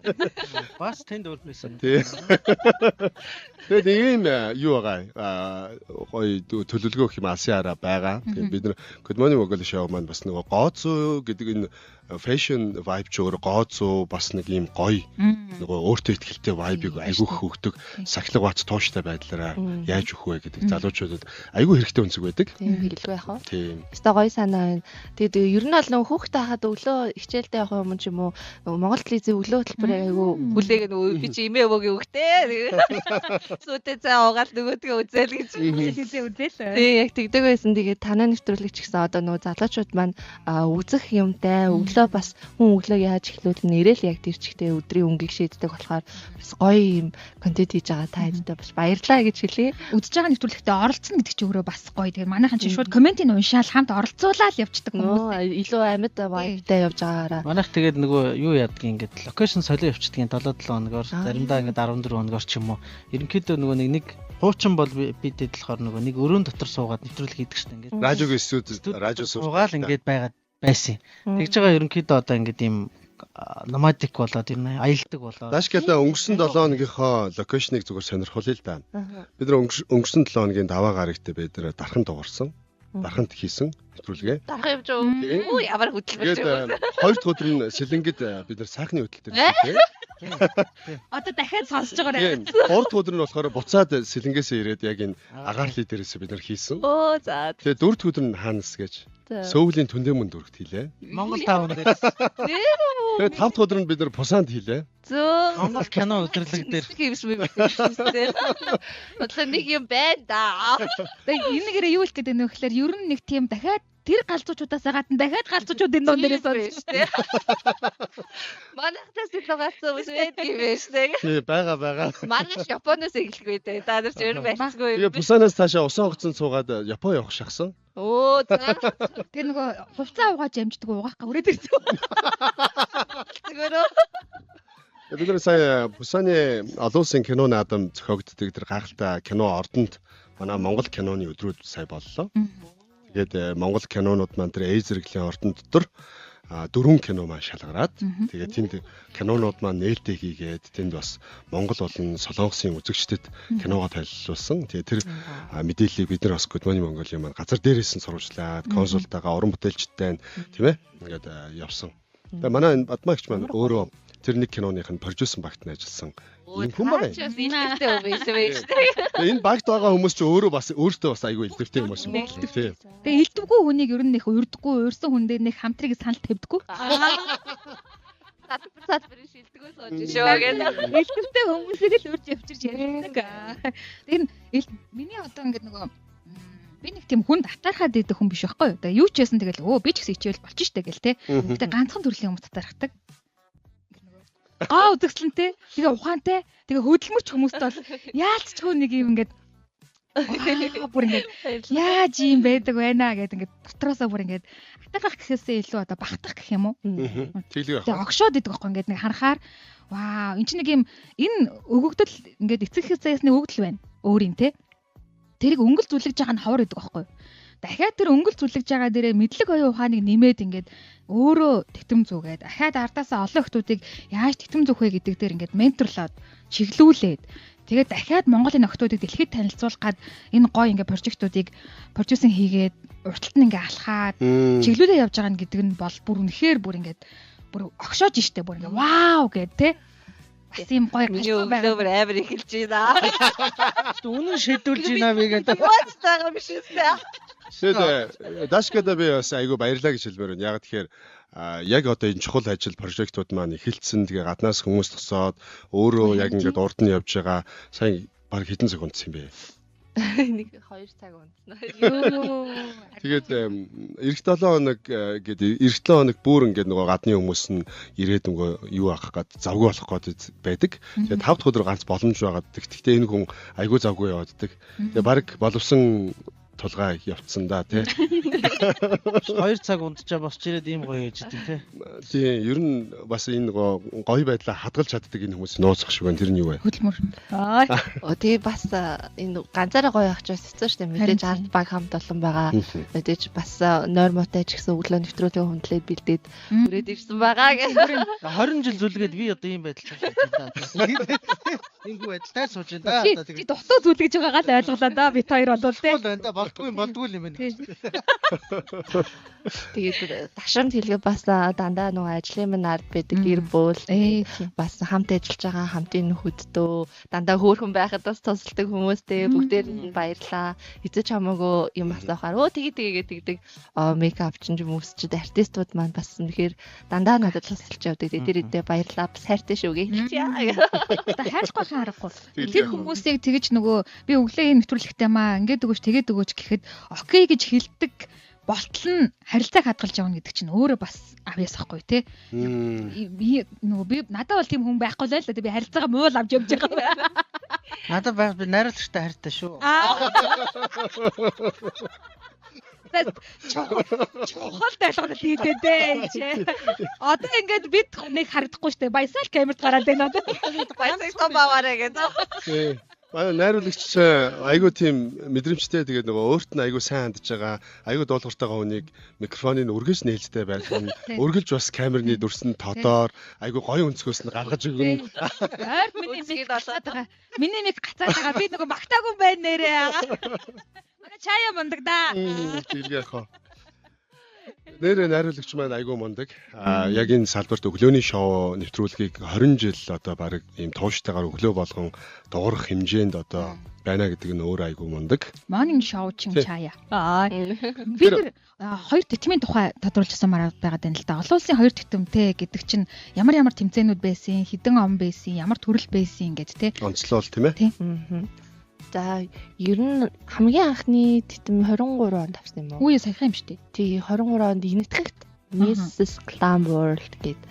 Бас тэнд өөрхөөсөн. Тийм. Тэгээд ийм юу байгаа гоё төлөвлөгөө гэх юм алсын хараа байгаа. Тэгээд бид нар Good Morning Mongolia show маань бас нөгөө гооцоо гэдэг энэ fashion vibe ч өөр гооцоо бас нэг ийм гоё нөгөө өөртөө ихтэй vibe-ийг айгүй хөгдөг сахилга бац тууштай байдлаараа яаж өгөх вэ гэдэг залуучуудад айгүй хэрэгтэй үнцэг байдаг. Тийм хэлгүй яах вэ? Тийм. Өстой гоё санаа байна. Тэгээд ер нь бол нөгөө хүүхдээ хахад өглөө хичээлдээ явах юм ч юм уу Монгол телевизийн өглөө хөтөлбөр айгүй хүлээг нөгөө би чи имээ өвөгийн үгтэй. Сүйтэй цаа угаал нөгөөдгөө үзэл гэж хэлээ үзэл. Тийм яг тэгдэг байсан. Тэгээд танаа нэвтрүүлэгч гэсэн одоо нөгөө залуучууд маань үзэх юмтай өглөө бас хүн өглөө яаж эхлүүл нэрэл яг тэр чигтээ өдрийн өнгөийг шийддэг болохоор бас гоё юм контент хийж байгаа та хэдтэй бас баярлалаа гэж хэлье. Үзэж байгаа нэвтрүүлэгтээ оролцсон гэдэг чинь өөрөө бас гоё. Тэгээд манайхан чинь шууд комментиг уншаал хамт оролцуулаад явчихдаг хүмүүс. Илүү амьд vibe-тай явж байгаараа. Манайх тэгээд нөгөө юу яадгийн ингээд локейшн солио явчихдгийн 7-7 хоногор заримдаа ингээд 14 хоногор ч юм уу. Ерөнхийдөө нөгөө нэг хуучин бол бидэд болохоор нөгөө нэг өрөөнд дотор суугаад нэвтрүүлэг хийдэг шүү дээ. Ингээд Радиогийн студид радио суугаал ингээд байгаад байсан. Тэгж байгаа ерөнхийдөө одоо ингээд ийм номадик болоод ер нь аялдаг болоод. Дашкада өнгөрсөн 7 хоногийнхоо локейшнийг зүгээр сонирхуулъя л да. Бид нар өнгөрсөн 7 хоногийн даваа гарагт бид нар дархан дуурсан. Дарханд хийсэн нэвтрүүлгээ. Дархан явж байгаа. Оо ямар хөдөлмөр ч юм. Хоёр дахь өдөр нь Сэлэнгэд бид нар сайхны хөтөл дээр хийлээ. Одоо дахиад сонсож байгаа. Гурав дахь өдөр нь болохоор буцаад Сэлэнгээс ирээд яг энэ агаарлын дээрээс бид нар хийсэн. Оо за. Тэгээ дөрөв дахь өдөр нь хаанас гэж Сөүлийн Түндээмэн дүргт хийлээ. Монгол таавн дээрээс. Тэгээ тав дахь өдөр нь бид нар Пусанд хийлээ. Зөө. Монгол кино өдрлөг дээр хийвсмээ байна. Бодлоо нэг юм байна да. Тэгээ энэгээрээ юу хэлэх гээд байна вэ гэхээр ер нь нэг тийм дахиад тэр галзуучудаас гадна дахиад галзуучуудын дунд дээрээс сонсон шүү дээ. Манайхаас илүү галзуу биш байдаг биш дээ. Тий байгаа. Маргааш Японоос эхлэхгүй дээ. Та нар ч ер нь байцгүй. Тэгээ Пусанаас цаашаа усан хоцсон цуугаад Япон явах шахсан. Оо за. Тэр нөгөө хувцас угааж амждаг угаах гаврээд ирсэн. Зүгээр. Бид нар сая Пусаны олон улсын кино наадам зохиогддог тэр гайхалтай кино ордонд манай Монгол киноны өдрүүд сая боллоо. Тэгээд Монгол кинонууд маань тэр ээж зэрэглийн ордон дотор 4 кино маань шалгараад тэгээд тэнд кинонууд маань нээлттэй хийгээд тэнд бас Монгол болон Солонгосын үзэгчдэд киногоо танилцуулсан. Тэгээд тэр мэдээллийг бид нар бас Good Morning Mongolia маань газар дээрээс нь сурвалжлаад консултаагаа уран бүтээлчтэй тийм ээ ингээд явсан. Тэгээд манай энэ Бадмагч маань өөрөө тэр нэг киноных нь продюсер багт нь ажилласан. Ийм хүн байгаа юм. Илтгэвтэй үг байсан байж тээ. Энэ багт байгаа хүмүүс ч өөрөө бас өөртөө бас айгүй илтгэвтэй хүмүүс юм байна. Тийм. Тэгээ илдвгүй хүнийг ер нь их урдггүй, урьсан хүн дээр нэг хамтрыг санал тавьдаггүй. Садбар шилдэггүй сууж шүү гэдэг. Илдвтэй хүмүүсийг л урьж явчирч ярьдаг. Тэр миний одоо ингээд нөгөө би нэг тийм хүнд атаархаад идэх хүн биш байхгүй юу? Тэгээ юу ч яасан тэгэл би ч гэсэн ичээл болчих штэ гэл те. Гэтэ ганцхан төрлийн хүмүүс татаархдаг. Үзэгсэлэнтэй, тэгээ ухаантай, тэгээ хөдөлмөрч хүмүүст бол яалч ч хөө нэг юм ингээд бүр ингээд яаж юм байдаг байна гэдэг ингээд дотроосоо бүр ингээд атаархах гэхээсээ илүү одоо багтах гэх юм уу? Тэглэг Тэгээ огшоод идэх байхгүй ингээд нэг харахаар вау энэ чинь нэг юм энэ өгөгдөл ингээд эцэг их заяасны өгөгдөл байна. Өөрийн те. Тэрийг өнгөл зүлгэж байгаа нь ховор идэх байхгүй. Дахиад тэр өнгөл зүлгэж байгаа дээрээ мэдлэг оюун ухааныг нэмээд ингээд өөрөө тэтэм зүгээд дахиад ардаасаа олон охтуудыг яаж тэтэм зүх вэ гэдэг дээр ингээд менторлоод чиглүүлээд тэгээд дахиад Монголын охтуудыг дэлхийд танилцуулах гад энэ гой ингээд прожектуудыг продюсинг хийгээд урталт нь ингээд алхаад чиглүүлээ явж байгаа гэдэг нь бол бүр үнэхээр бүр ингээд бүр огшоож штэ бүр ингээд вау гэд те бас юм гой Миний өглөөр амар эхэлж байна. Үнэн шийдүүлж байна би гэдэг. Яаж байгаа биш үстэй. Тэгээд Дашкада би бас айгүй баярлаа гэж хэлмээр байна. Яг тэгэхээр яг одоо энэ чухал ажил прожектууд маань эхэлсэн. Тэгээ гаднаас хүмүүс тусаад өөрөө яг ингээд урд нь явж байгаа. Сайн баг хэдэн цаг унтсан юм бэ? Нэг 2 цаг унтсан. Тэгээд эх 7 хоног гэдэг эх 7 хоног бүр ингээд нөгөө гадны хүмүүс нь ирээд нөгөө юу авах гээд завгүй болох гээд байдаг. Тэгээд 5 дахь өдөр ганц боломж байгаа. Гэхдээ энэ хүн айгүй завгүй явааддаг. Тэгээд баг боловсон тулгай явцсан да тий. 2 цаг унтчаа босч ирээд ийм гоё яж идэв тий. Тийм ер нь бас энэ гоё байдлаа хадгалж чаддаг энэ хүмүүс нууцах шиг байна. Тэр нь юу вэ? хөдөлмөр. Тэгээ бас энэ ганцаараа гоё ахчаас хэцүү шүү дээ. Мэдээж ард баг хамт олон байгаа. Мэдээж бас нойрмотой ч гэсэн өглөө нэвтрүүлгийн хүндлээд бэлдээд хүрээд ирсэн байгаа гэх. 20 жил зүлгээд би одоо ийм байдал хийж байна да. Энгүү байдалтай сууж байна да. Чи дутуу зүлгэж байгаагаа л ойлголоо да. Бит хоёр болов те. Болдгүй юм байна. Тэгээд ташрамт хэлгээ бас дандаа нөгөө ажлын минь ард байдаг гэр бүл бас хамт ажиллаж байгаа хамтын нөхөддөө дандаа хөөрхөн байхад бас тусалдаг хүмүүстэй бүгдээр нь баярлаа. Эцэж хамаагүй юм асуухаар тэгээ тэгдэг мейкап ч юм үсчихэд артистууд маань бас үнэхээр дандаа надад тусалж явдаг. Тэр баярлаа. Бас хайртай шүү гэх. Одоо хайрлахгүй харахгүй. Тэр хүмүүсийг тэгэж нөгөө би өглөө энэ нэвтрүүлэгтэй маа ингээд өгөөч тэгээд өгөөч гэхэд окей гэж хэлдэг болтол нь харилцааг хадгалж явна гэдэг чинь өөрөө бас авьяас ахгүй тий. Нөгөө би надад бол тийм хүн байхгүй л л би харилцаагаа муул авч явж байгаа. Надад байх би найруулагчтай хайртай шүү. Чухал байлгал хийдэ дээ. Одоо ингээд бид нэг харагдахгүй штэ. Баясаал камерт гараад байна одоо. Баясаа баваарэ гэдэг. Манай найруулагч айгүй тийм мэдрэмжтэй тэгээд нөгөө өөрт нь айгүй сайн хандж байгаа айгүй дуулууртайгаа хүнийг микрофоныг өргөж нээлттэй байлгана. Өргөлж бас камерны дүрсэн тодоор айгүй гоё өнцгөөс нь гаргаж өгнө. Ойр миний мик болоод байгаа. Миний мик гацаад байгаа. Би нөгөө магтаагүй байна нэрээ. Манай чаяа мундаг да. Тэглэх яах вэ? Нэрээ найруулагч маань айгүй мундаг. Яг энэ салбарт өглөөний шоу нэвтрүүлгийг 20 жил одоо баг ийм тууштайгаар өглөө болгон дуурах хэмжээнд одоо байна гэдэг нь өөр айгүй мундаг. Morning show чин чаяа. Би тэр хоёр тэтмийн тухай тодруулсан мараад байгаа юм л да. Олон улсын хоёр тэтмтэй гэдэг чинь ямар тэмцээнүүд байсан, хэдэн он байсан, ямар төрөл байсан гэдэг те. Онцлол тийм ээ. За ер нь хамгийн анхны тэтэм 23 онд авсан юм уу? Үгүй саяхан юм шүү дээ. Тий 23 онд Энэтхэгт Mrs. Glam World гээд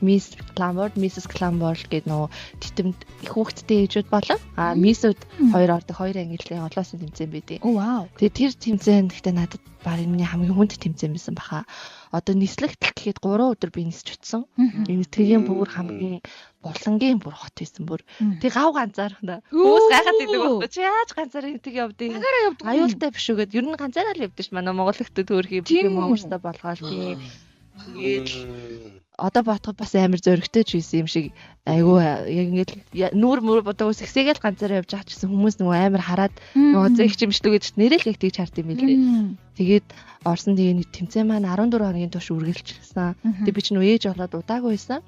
Miss Glam World, Mrs. Glam World гээд нөө тэтэмд их хүүхэдтэй ээжүүд болон Miss-үүд хоёр ордог хоёр ангиллын олон улсын тэмцээн байдیں۔ Оо вау. Тэгээ тэр тэмцээнд гэхдээ надад баг миний хамгийн хүнд тэмцээн байсан баха. Одоо нислэгтэл гэхэд 3 өдөр би нисч утсан. Энэтхэгийн бүр хамгийн Булангийн бүр хот байсан бүр. Тэг гав ганцаархна. Хүмүүс гайхаад идэг байхгүй. Чи яаж ганцаар энтэг явдیں۔ Аюултай биш үгээд ер нь ганцаараа л явдیں ш. Манай Монгол хөтө төөрхий бүхэн Монголтой болгоол тийм. Тэгээд одоо бодоход бас амар зөрөгтэй ч байсан юм шиг айгүй яг ингээд нүүр мөр бодоо сэгсээгээл ганцаараа явж байгаа ч гэсэн хүмүүс нөгөө амар хараад нөгөө зэгч юмшлүү гэж нэрэл яг тэгж хард юм билээ. Тэгээд орсон тэгээ тэмцээн маань 14 хоногийн турш үргэлжилсэн. Тэг би ч нөө ээж болоод удаагүй байсан.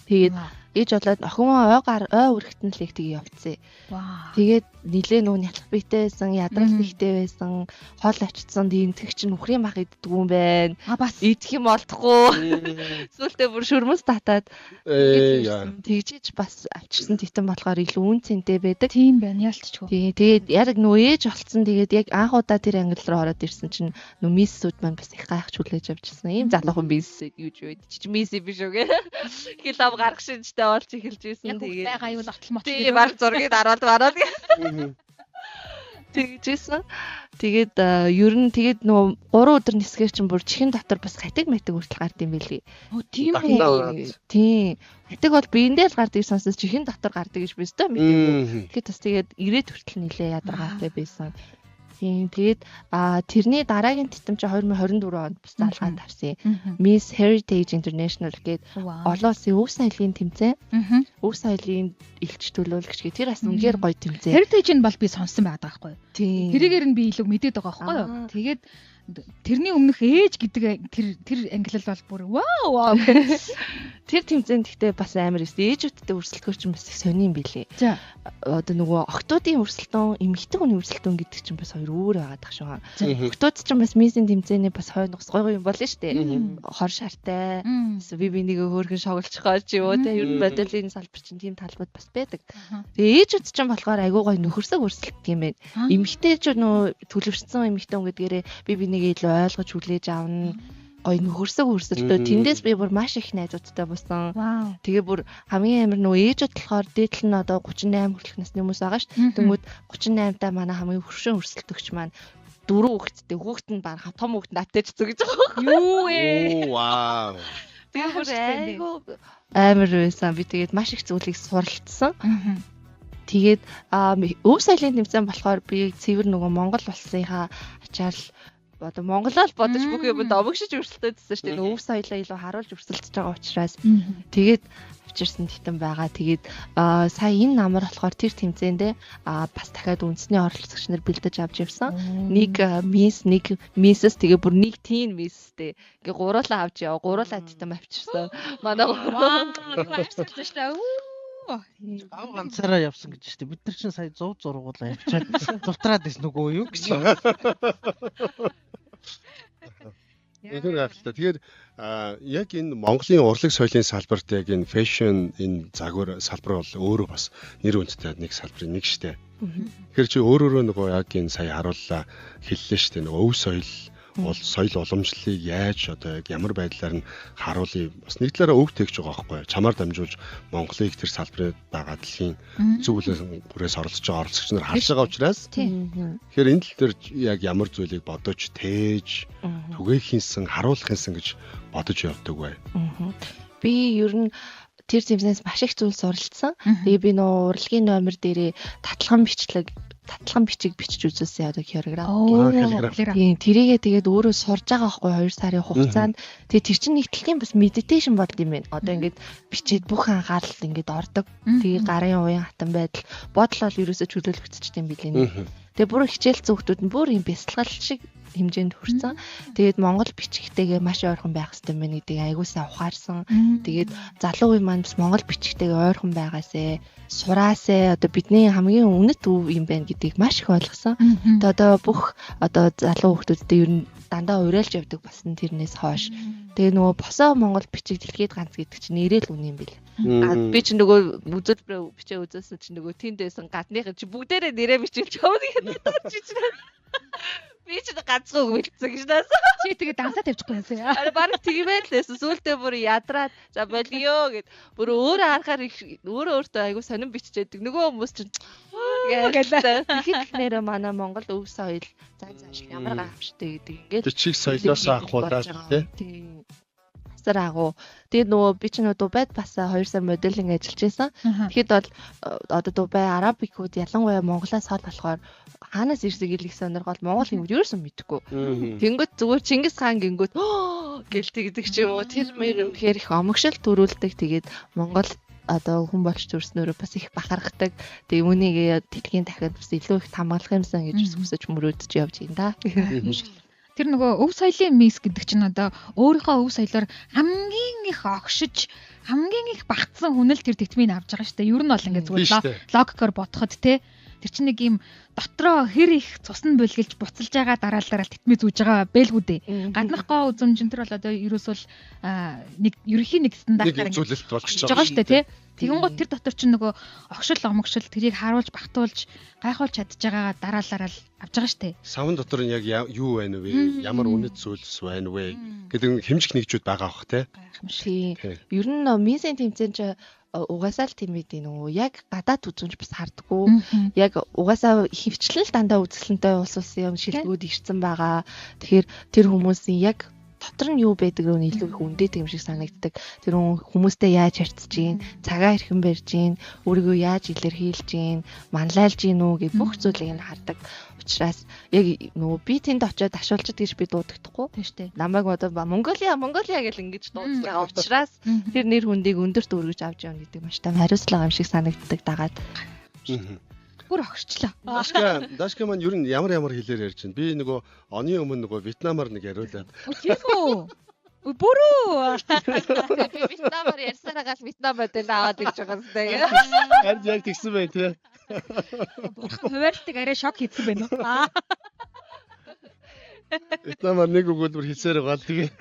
Тэгээд ээж болоод охин ой үргэлтэн л их тийг явцсан. Вау. Тэгээд нилээ нөө нялх битэй байсан, ядрал ихтэй байсан, хол очицсан тиймтэг чинь нүхрийн мах иддэг юм байна. Бас Идэх юм олдохгүй. Сүултээ бүр шүрмэс татаад тэгжиж бас авчирсан титэн болохоор илүү үн цэнтэй байдаг. тийм байна ялцчихгүй. Тэгээд яг нөө ээж болцсон тэгээд яг анх удаа тэр англи руу ороод ирсэн чинь нөө миссүүд маань бас их гайхаж хүлээж авчихсан. Ийм залуухан мисс гэж үед чи мисс биш үгүй. Хилав гарах шинжтэй болж эхэлж ирсэн. Тэгээд аюул артал мот. тийм баг зургийг харуулд бараад тэгжсэн. Тэгээд ер нь тэгээд нөгөө 3 өдөр нисгээр чинь бүр чихэн дотор бас хатиг мэтэг хүртэл гард юм билий. Оо тийм үү. Тийм. Хатиг бол биендээ л гардаг сонсож чихэн дотор гардаг гэж биш үү мэдээгүй. Тэгэхээр бас тэгээд ирээд хүртэл нилээ ядаргаатай байсан. Тийм. Тэгээд тэрний дараагийн титэм чи 2024 онд бас залгаад авсан. Miss Heritage International гэдэг олон улсын өв соёлын тэмцээн. Өв соёлын элч төлөөлөгч гэх тэр бас үнэхээр гоё тэмцээн. Heritage нь бол би сонссон байдаг байхгүй юу? Тийм. Тэрийгээр нь би илүү мэдээд байгаа байхгүй юу? Тэгээд тэрний өмнөх ээж гэдэг тэр ангилал бол бүр вау. Тэр тэмцээнд гэхдээ бас амар эс ээжүүдтэй өрсөлдөхөр чинь бас их сони юм билий. За одоо нөгөө охтуудын өрсөлдөөн, эмэгтэй хүний өрсөлдөөн гэдэг чинь бас хоёр өөр байгаа дах шүү. Охтууд чинь бас миссийн тэмцээний бас хой нухс гоё юм болно шүү дээ. Хор шартай. Би бинийгээ хөөрхөн шоглчих гоо ч юу те. Ер нь бодлын салбар чинь тийм талбад бас байдаг. Тэгээ ээжүүд чинь болохоор айгуу гоё нөхөрсөг өрсөлддөг юм байна. Эмэгтэйч нөө төлөвшсөн эмэгтэй хүн гэдгээрээ би бинийгээ илүү ойлгож хүлээж авна. Гой нөхөрсөг өрсөлдөө тэндээс би бүр маш их найзуудтай болсон. Тэгээ бүр хамгийн амар нөгөө ээжүүд болохоор дээдл нь одоо 38 хүртэлх насны хүмүүс байгаа шүү. Тэнгүүд 38 та манай хамгийн хөршин өрсөлдөгч маань 4 хүүхэдтэй хүүхэд нь баг том хүүхэд надтай ч зүгэж байгаа. юу ээ. Вау. Тэгээ бүр айгуу амар байсан. Би тэгээд маш их зүйлийг суралцсан. Тэгээд өв соёлын тэмцээн болохоор би цэвэр нөгөө Монгол улсынхаа ачаал одоо Монголоо л бодож бүх юмд овогшиж өрсөлдөөдсөн шүү дээ. Өв соёлоо илүү харуулж өрсөлдөж байгаа учраас тэгээд авчирсан титэн байгаа. Тэгээд сая энэ намар болохоор тэр тэмцээндээ бас дахиад үндэсний оролцогч нар бэлдэж авч явсан. Нэг мисс, нэг миссэс тэгээ бүр нэг тийн мисстэй. Ингээ гуруулаа авч яв. Гуруулаа титэн авчирсан. Манай авчирсан шүү дээ. Гав ганцаараа явсан гэж штэ. Бид нар чинь сая 100 зургуулаа явчаад зутраад ис нөгөө юу гэж. Тэр гайхалтай. Тэгэхээр яг энэ Монголын урлаг соёлын салбарт яг энэ фэшн энэ загвар салбар бол өөрөө бас нэр хүндтэй нэг салбарын нэг штэ. Тэгэхээр чи өөрөө нөгөө яг энэ сая харууллаа хэллээ штэ. Нөгөө өв соёл соёл уламжлалыг яаж одоо яг ямар байдлаар нь харуулъя. Бас нэг талаараа өв тэгж байгаа байхгүй. Чамаар дамжуулж Монголыг тэр салбарт байгаа дэлхийн зүгээс оролцож байгаа оролцогч нар харж байгаа учраас тэгэхээр энэ тал дээр яг ямар зүйлийг бодож тээж түгээхийнсэн харуулахынсэн гэж бодож явдаг бай. Би ер нь тэр зэмснээс маш их зүйл суралцсан. Тэгээ би нөө урлагийн номер дээрээ татлаган бичиг бичиж үзүүлсэн одоо хореограф. Тийм тэрийгээ тэгээд өөрөө сурж байгаа байхгүй 2 сарын хугацаанд. Тэгээд тэр чинь нэгтлэн бас медитейшн болд юм байна. Одоо ингээд бичээд бүх анхаарал ингээд ордог. Тэгээд гарын уян хатан байдал бодол бол ерөөсөө чөлөөлөгдсөж тийм билээ. Тэгээд бүр хичээл зөвхтүүд нь бүр юм бясалгал шиг хэмжээнд хүрсэн. Тэгээд Монгол бичигтэйгээ маш ойрхон байх хэрэгтэй мэн гэдгийг аягуулсаа ухаарсан. Тэгээд залуу үе маань бас Монгол бичигтэйгээ ойрхон байгаасэ сураасэ одоо бидний хамгийн үнэт өв юм байна гэдгийг маш их ойлгосон. Тэгээд одоо бүх одоо залуу хүмүүстэй ер нь дандаа уриалж явдаг бас нь тэрнээс хойш. Тэгээ нөгөө босоо Монгол бичиг дэлхийд ганц гэдэг чинь нэрэл үн юм бэл. Би чинь нөгөө үзүүлбэрээ бичээ үзүүлсэн чинь нөгөө тэнд байсан гадныхын чи бүгдээрээ нэрээ бичиж явна гэдэг бодчих чинь. Би ч ганцхан үг бэлдсэн гэж наасан. Чи тэгээ дансаа тавьчихгүй юмсаа. Ари баг тэгмээр л байсан. Сүүлдээ бүр ядраад за болиё гэд бүр өөрөө харахаар өөртөө айгу сонирн биччихэдэг. Нөгөө хүмүүс чинь гэлээ. Тэгэхэд нэрэ манай Монгол өв соёл зааш ямар гайхамшигтэй гэдэг. Ингээд бичиг соёлоос ахуулаад тийм. Асар агуу. Тэгээд нөгөө би ч нөгөө Дубайд бас 2 сар моделинг ажиллаж байсан. Тэгэхэд бол одоо Дубай арабикууд ялангуяа Монголоос хол болохоор хаанаас ирсэг илэх сонирхол Монгол хүмүүс ерөөсөн мэдэхгүй. Тэнгөт зүгээр Чингис хаан гингөт гэл тэгдэг ч юм уу. Тэр мэр үнэхээр их омогшил төрүүлдэг. Тэгээд Монгол одоо хүн болж төрснөөрөө бас их бахархдаг. Тэгээ үүнийг дэлхийн дахиад бас илүү их хамгаалах юмсан гэж хүсэж мөрөөдөж явж байна да. Тэр нөгөө өв соёлын микс гэдэг чинь одоо өөрийнхөө өв соёлоор хамгийн их огшиж хамгийн их багтсан хүн л тэр тэтмийг авч байгаа шүү дээ. Ер нь бол ингээд зүгээр логикоор бодоход те тэр чинь нэг юм дотроо хэр их цусн бүлгэлж буцалж байгаа дараалал тэтмээ зүүж байгаа бэлгүү дээ. Гаднахгоо үзмжин тэр бол одоо ерөөсөл нэг ерөнхийн нэг стандартаар зүйлэлт болгож байгаа шүү дээ те. Тэгэн гот тэр дотор чинь нөгөө огшил омгшил тэрийг харуулж багтуулж гайхуулж чадж байгаа дараалалаа л авч байгаа шүү дээ. Савн дотор нь яг юу байна вэ? Ямар үнэт зүйлс байна вэ? гэдэг хэмжих нэгжүүд байгаа бох те. Тийм. Ер нь мисийн тэмцээн ч угаасаа л тийм ээ нөгөө яг гадаад үзүүнч бас хардггүй. Яг угаасаа хөвчлэн л дандаа үзэсгэлэнтэй улс улсын юм шилдэгүүд ирсэн байгаа. Тэгэхээр тэр хүмүүсийн яг дотор нь юу байдаг руу илүү их үндэдэг юм шиг санагддаг. Тэр хүмүүстэй яаж харьцаж гин, цагаа хэрхэн барьж гин, өөрийгөө яаж илэрхийлж гин, манлайлж гин үү гэх бүх зүйлийг нь хардаг. Учираас яг нөгөө би тэнд очиод ашуулчд гэж би дуудагдахгүй. Тийм шүү дээ. Намайг одоо Монголиа гэл ингэж дуудаж байгаа учраас тэр нэр хүндийг өндөрт өргөж авч явна гэдэг маш том хариуцлага юм шиг санагддаг дагаад. Бүр огшчлаа. Дашка маань ер нь ямар хэлээр ярьж байна. Би нөгөө оны өмнө нөгөө Вьетнамаар нэг яриулаад. Тийм үү? Бүрөө. Би Вьетнамаар ярьсараа гал Вьетнам бодод аваад ирж байгаа юм даа. Харин яг тэгсэн байх тий. Бурхан хуваарлтыг арай шок хийсэн байна уу? Вьетнамаар нэг өгүүлбэр хэлсээр байгаа л тэгээ.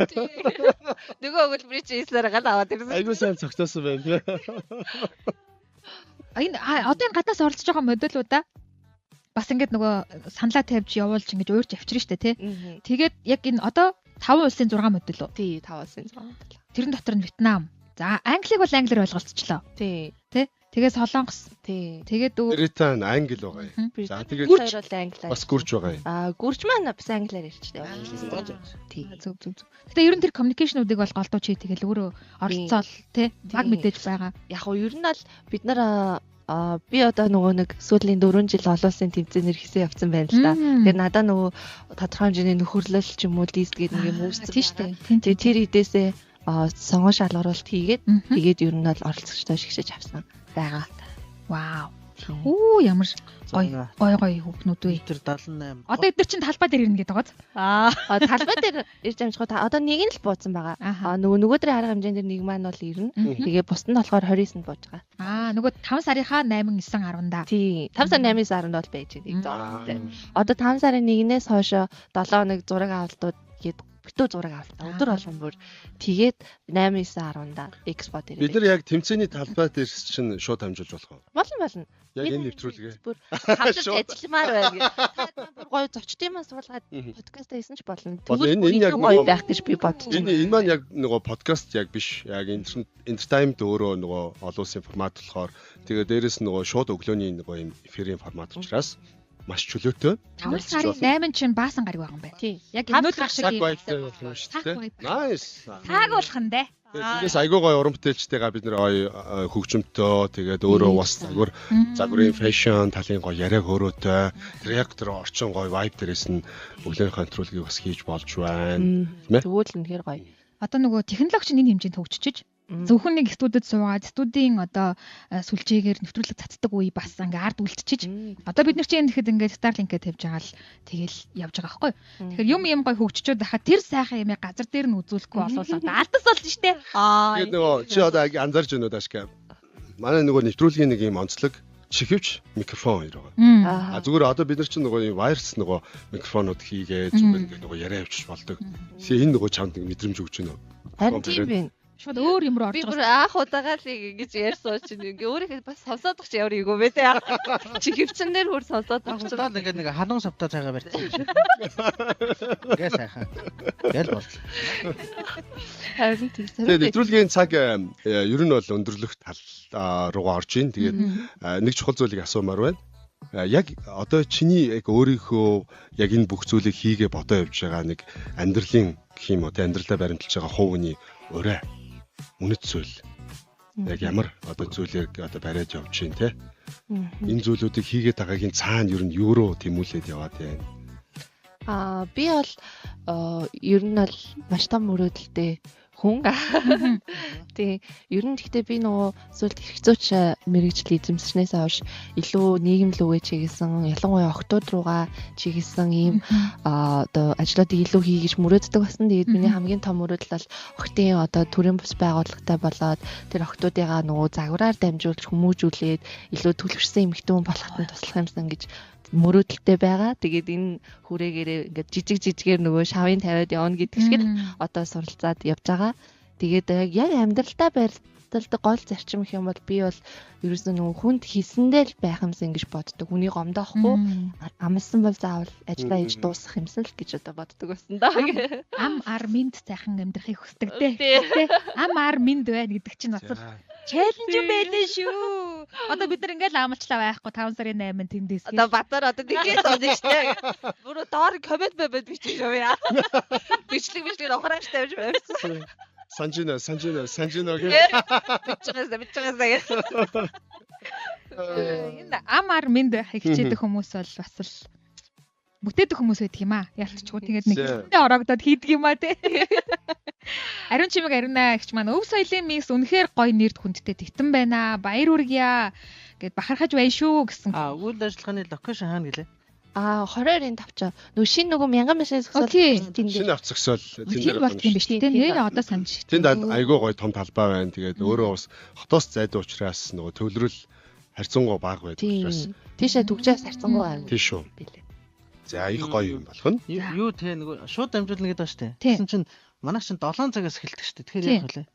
Нөгөө өгүүлбэрийг чи хэлсээр гал аваад ирсэн. Айгуу сайн цогтоосон байна тий. Одоо энэ гадаас оролцож байгаа модулуудаа бас ингээд нөгөө саналаа тавьж явуулж ингэж уурч авчирна штэ тий. Тэгээд яг энэ одоо 5 улсын 6 модул уу? Тий, 5 улсын 6 модул. Тэрэн дотор нь Вьетнам. За, Англиг бол англиар ойлголцчихлоо. Тий. Тэ? Тэгээд Солонгос. Тий. Тэгээд Британь, Англи байгаа юм. За тэгээд гүрж бол англиар. бас гүрж байгаа юм. Гүрж маань бас англиар ярьчтэй. Тий. Зөв. Гэтэ ер нь тэр communication-уудыг бол голдуу чи тэгэл өөрөө оролцоол тэ баг мэдээж байгаа. Яг уу ер нь бол бид нар би одоо нөгөө нэг сүүлийн 4 жил олон улсын тэмцээнээр хийсэн явцсан байна л да. Тэгэхээр надаа нөгөө тодорхой хэмжээний нөхөрлөл ч юм уу лист гэдэг нэг юм үүссэн тийм шүү дээ. Тэгээ тэр идээсээ сонгон шалгаруулалт тэгээд ер нь бол оролцогчдоо шигшэж авсан байгаа. Вау. Оо ямар гой хүүхнүүд вэ? Тэр 78. Одоо эдгээр чинь талбай дээр ирнэ гэдэг байгаа. Талбай дээр ирж амжих одоо нэг нь л буусан байгаа. Нөгөөдрийн арга хэмжээнд нэг маань бол ирнэ. Тэгээ бусд нь болохоор 29-нд бууж байгаа. Нөгөө 5 сарынхаа 8, 9, 10 да. Тий. 5 сар 8, 9, 10-д бол байж байгаа. Одоо 5 сарын 1-ээс хойш 7 хоног зураг авалтууд гээд битүү зураг авалтаа. Өдөр болгон бүр тэгээд 8, 9, 10-да экспо дээр. Бид нар яг тэмцээний талбай дээр чинь шууд хамжуулж болох уу? Болно. Яг энэ нэвтрүүлгээ. Бүр хамтарч ажилламаар байна. Та бүр гоё зочдын маань суулгаад подкаст хийсэн ч болно. Энэ яг гоё байх гэж би бодчих. Энэ маань яг нөгөө подкаст яг биш. Яг entertainment өөрөө нөгөө олон улсын формат болохоор тэгээ дээрэс нөгөө шууд өглөөний нөгөө юм эфирийн формат учраас маш чөлөөтэй. 5 сарын 8 чинь баасан гариг байгаа юм байна. Тий. Яг өнөөдөр шиг байтай болох юм шүү дээ. Nice. Цаг болох нь дээ. Тэгээс айгүй гоё уран бүтээлчтэйгээ бид нэр хөгжмөнтөө тэгээд өөрөө бас загварын фэшн талын гоё яриаг өрөөтэй тэр яг тэр орчин гоё vibe дээрээс нь өглөөнийхөө нэвтрүүлгийг бас хийж болж байна. Тэгвэл үнэхээр гоё. Одоо нөгөө технологи чинь энэ хэмжээнд хөгжиж зөвхөн нэг студид суугаад студийн одоо сүлжээгээр нэвтрүүлэг цацдаг үе бас ингээ ард үлдчихэж одоо бид нар чинь тэгэхэд ингээ Starlink-гээ тавьж байгаа л тэгэл явж байгаа байхгүй. Тэгэхээр юм гой хөгжчөөд байхад тэр сайхан юм газар дээр нь үзүүлэхгүй болов одоо алдас болно штэ. Тэгээд нөгөө чи одоо анзаарч байна уу Дашка? Манай нөгөө нэвтрүүлгийн нэг юм онцлог чихвч микрофон хоёр байгаа. Зүгээр одоо бид нар чинь нөгөө wireless нөгөө микрофонууд хийгээд зүгээр ингээ нөгөө яриа авчиж болдог. Тэгээ энэ нөгөө чамд мэдрэмж өгч байна уу? Харин тийм байна. Шууд өөр юм руу орж байгаа. Би бүр анх удаага л ингэж ярьсан чинь ингээ өөрийнхөө бас сонсоод багч ямар ийгөө бэ те. Чи хөвчнээр хөр сонсоод багч л ингээ нэг ханан савтаа цайгаа барьсан юм шиг. Ингээ сайхан. Гэл бол. Харин тийм. Тэгээд нэвтрүүлгийн цаг ер нь бол өндөрлөх тал руугаа орж ийн. Тэгээд нэг чухал зүйлийг асуумаар байна. Яг одоо чиний яг өөрийнхөө яг энэ бүх зүйлийг хийгээ бодоо явж байгаа нэг амьдралын гэх юм уу те амьдралаа баримталж байгаа хувийн өрөө үнэт зүйл. Яг ямар одоо зүйлээр одоо бариад явж чинь те. Энэ зүйлүүдийг хийгээд байгаагийн цаана ер нь юу руу тэмүүлээд яваад байна. Би бол ер нь бол маш том мөрөөдөлтэй хүн. Тий, ер нь гэхдээ би нөгөө сүлд хэрэгцөөч мэрэгжил эзэмснээс хойш илүү нийгэм лүгээ чиглэсэн, ялангуяа охтууд руугаа чиглэсэн ийм одоо ажлуудыг илүү хий гэж мөрөөддөг болсон. Тэгээд миний хамгийн том мөрөөдөл бол охтын одоо төрийн бус байгууллагатай болоод тэр охтуудыгаа нөгөө загвараар дамжуулж хүмүүжүүлээд илүү төлөвшсөн эмэгтэй хүн болоход нь туслах юмсан гэж мөрөөдөлтэй байгаа. Тэгээд энэ хүрээгээрээ ингээд жижигээр нөгөө шавын тавиад явна гэдэг шиг л одоо суралцаад явж байгаа. Тэгээд яг амьдралдаа барилдалдаг гол зарчим гэх юм бол би бол ерөөсөө нөгөө хүнд хийсэндээ л байх юмсан гэж боддог. Үнийг гомдоохгүй амлсан бол заавал ажиллаа хийж дуусгах юмсан л гэж одоо боддог байсан даа. Ам ар минд сайхан амьдрахыг хүсдэг дээ. Ам ар минд байна гэдэг чинь бас челленж юм байлээ шүү. Одоо бид нар ингээл амлчлаа байхгүй 5 сарын 8-нд тэндээс. Одоо батар одоо тэгээд сонно штэ. Бүрөө доор коммент бичих юм яа. Бичлэг охраач тавьж байвсан. Санжино гэх. Бичгээс. Энэ ам ар минд байхыг хичээдэг хүмүүс бол бас л бүтээдэг хүмүүс байдаг юм аа. Ялцчихгүй тэгээд нэг хэвтэ ороогдоод хийдэг юм аа тий. Ариун чимэг арина гихч маань өв соёлын микс үнэхээр гоё нэрд хүндтэй тэгтэн байна. Баяр үргийа гэд бахархаж байна шүү гэсэн. Үйл ажиллагааны локейшн хаана гэлээ? 22-ын тавчаа. Нөгөө шинэ нөгөө мянган машин зөксөл шинэ авц зөксөл тийм болт юм биш тий. Нэр одоо санаж. Тэнд айгүй гоё том талбай байна. Тэгээд өөрөө бас хотоос зайдуу учраас нөгөө төвлөрөл харьцангуй бага байдаг учраас тийшээ түгжээс харьцангуй байна. Тийш үү. За их гоё юм болох нь. Юу те нөгөө шууд дамжуулна гэдэг ба штэ. Тэгсэн чинь манайх чинь 7 цагаас эхэлдэг штэ. Тэгэхээр яах вэ?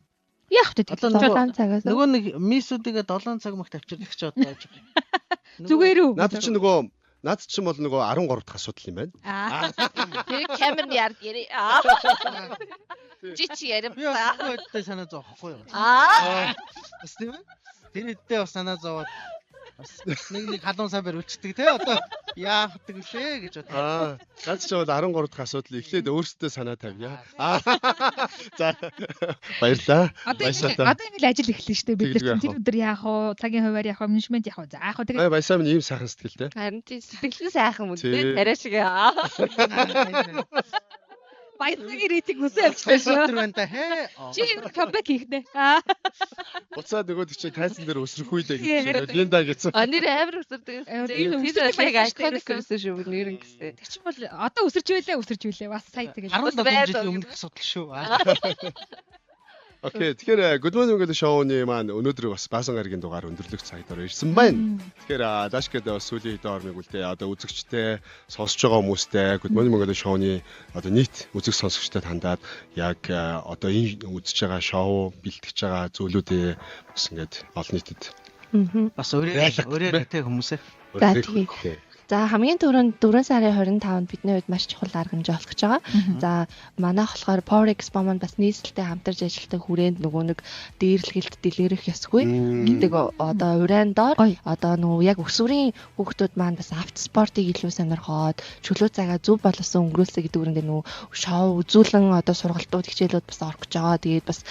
Яах вэ? 7 цагаас. Нөгөө нэг мисүүдигээ 7 цаг мах тавьчихдаг ч одоо. Зүгээр үү? Наад чинь бол нөгөө 13 дахь асуудал юм байна. Тэр камерны ярд ярэ. Жичи ярим. Яа, өдөө санаа зовхгүй юу? Бас тийм ээ. Тэр өдөө бас санаа зовоод бас нэг халуун сабар үлчдэг те одоо яах вэ гэж бодлоо. Наад чинь бол 13 дахь асуудал эхлээд өөрсдөө санаа тавья. За баярлаа. Одоо ингээл ажил эхэлнэ шүү дээ бид нар. Тэр өдөр яах вэ? Цагийн хуваар яах вэ? Менежмент яах вэ? Заах вэ? Тэгээд баясаа минь ийм сайхан сэтгэлтэй. Харин тийм сэтгэлэн сайхан мөн тийм тариа шиг. Баясгийн рейтинг өсөө явчихсан шүү. Тэр байна та хээ. Чи камбэк хийх нэ. Буцаад нөгөө чи тайсан дээр өсрөх үедээ гэж Линда гэсэн. Нэр амар өсөрдөг. Тэр айконик гэсэн шүү нэр ингэсэн. Тэр чинь бол одоо өсөрч байлаа. Бас сая тэгэл. 17 жилийн өмнөх асуудал шүү. Окей, тэгэхээр Good Morning Mongolia шоуны маань өнөөдөр бас баасан гарагийн дугаар өндөрлөх цаг дор ирсэн байна. Тэгэхээр Дашкэд бас сүүлийн хэдэн ормыг үлдээ одоо үзэгчтэй сонсож байгаа хүмүүстээ Good Morning Mongolia шоуны одоо нийт үзэг сонсогчтой хандаад яг одоо энэ үзэж байгаа шоу бэлтгэж байгаа зүйлүүдээ бас ингээд олон нийтэд бас өөрөө тэ хүмүүсээ. За хамгийн түрүүнд 4 сарын 25-нд бидний хувьд маш чухал арга хэмжээ болох гэж байгаа. За манайх болохоор Power Expo маань бас нийслэлтэй хамтарч ажилладаг хүрээнд нөгөө нэг дээрлэгэлт дэлгэрэх ёсгүй гэдэг одоо урайн доор одоо нөгөө яг өсвөрийн хүүхдүүд маань бас авто спортыг илүү сонирхоод чөлөө цагаа зөв боловсон өнгөрүүлсэ гэдэг үрэндээ нөгөө шоу үзүүлэн одоо сургалтууд хичээлүүд бас орох гэж байгаа. Тэгээд бас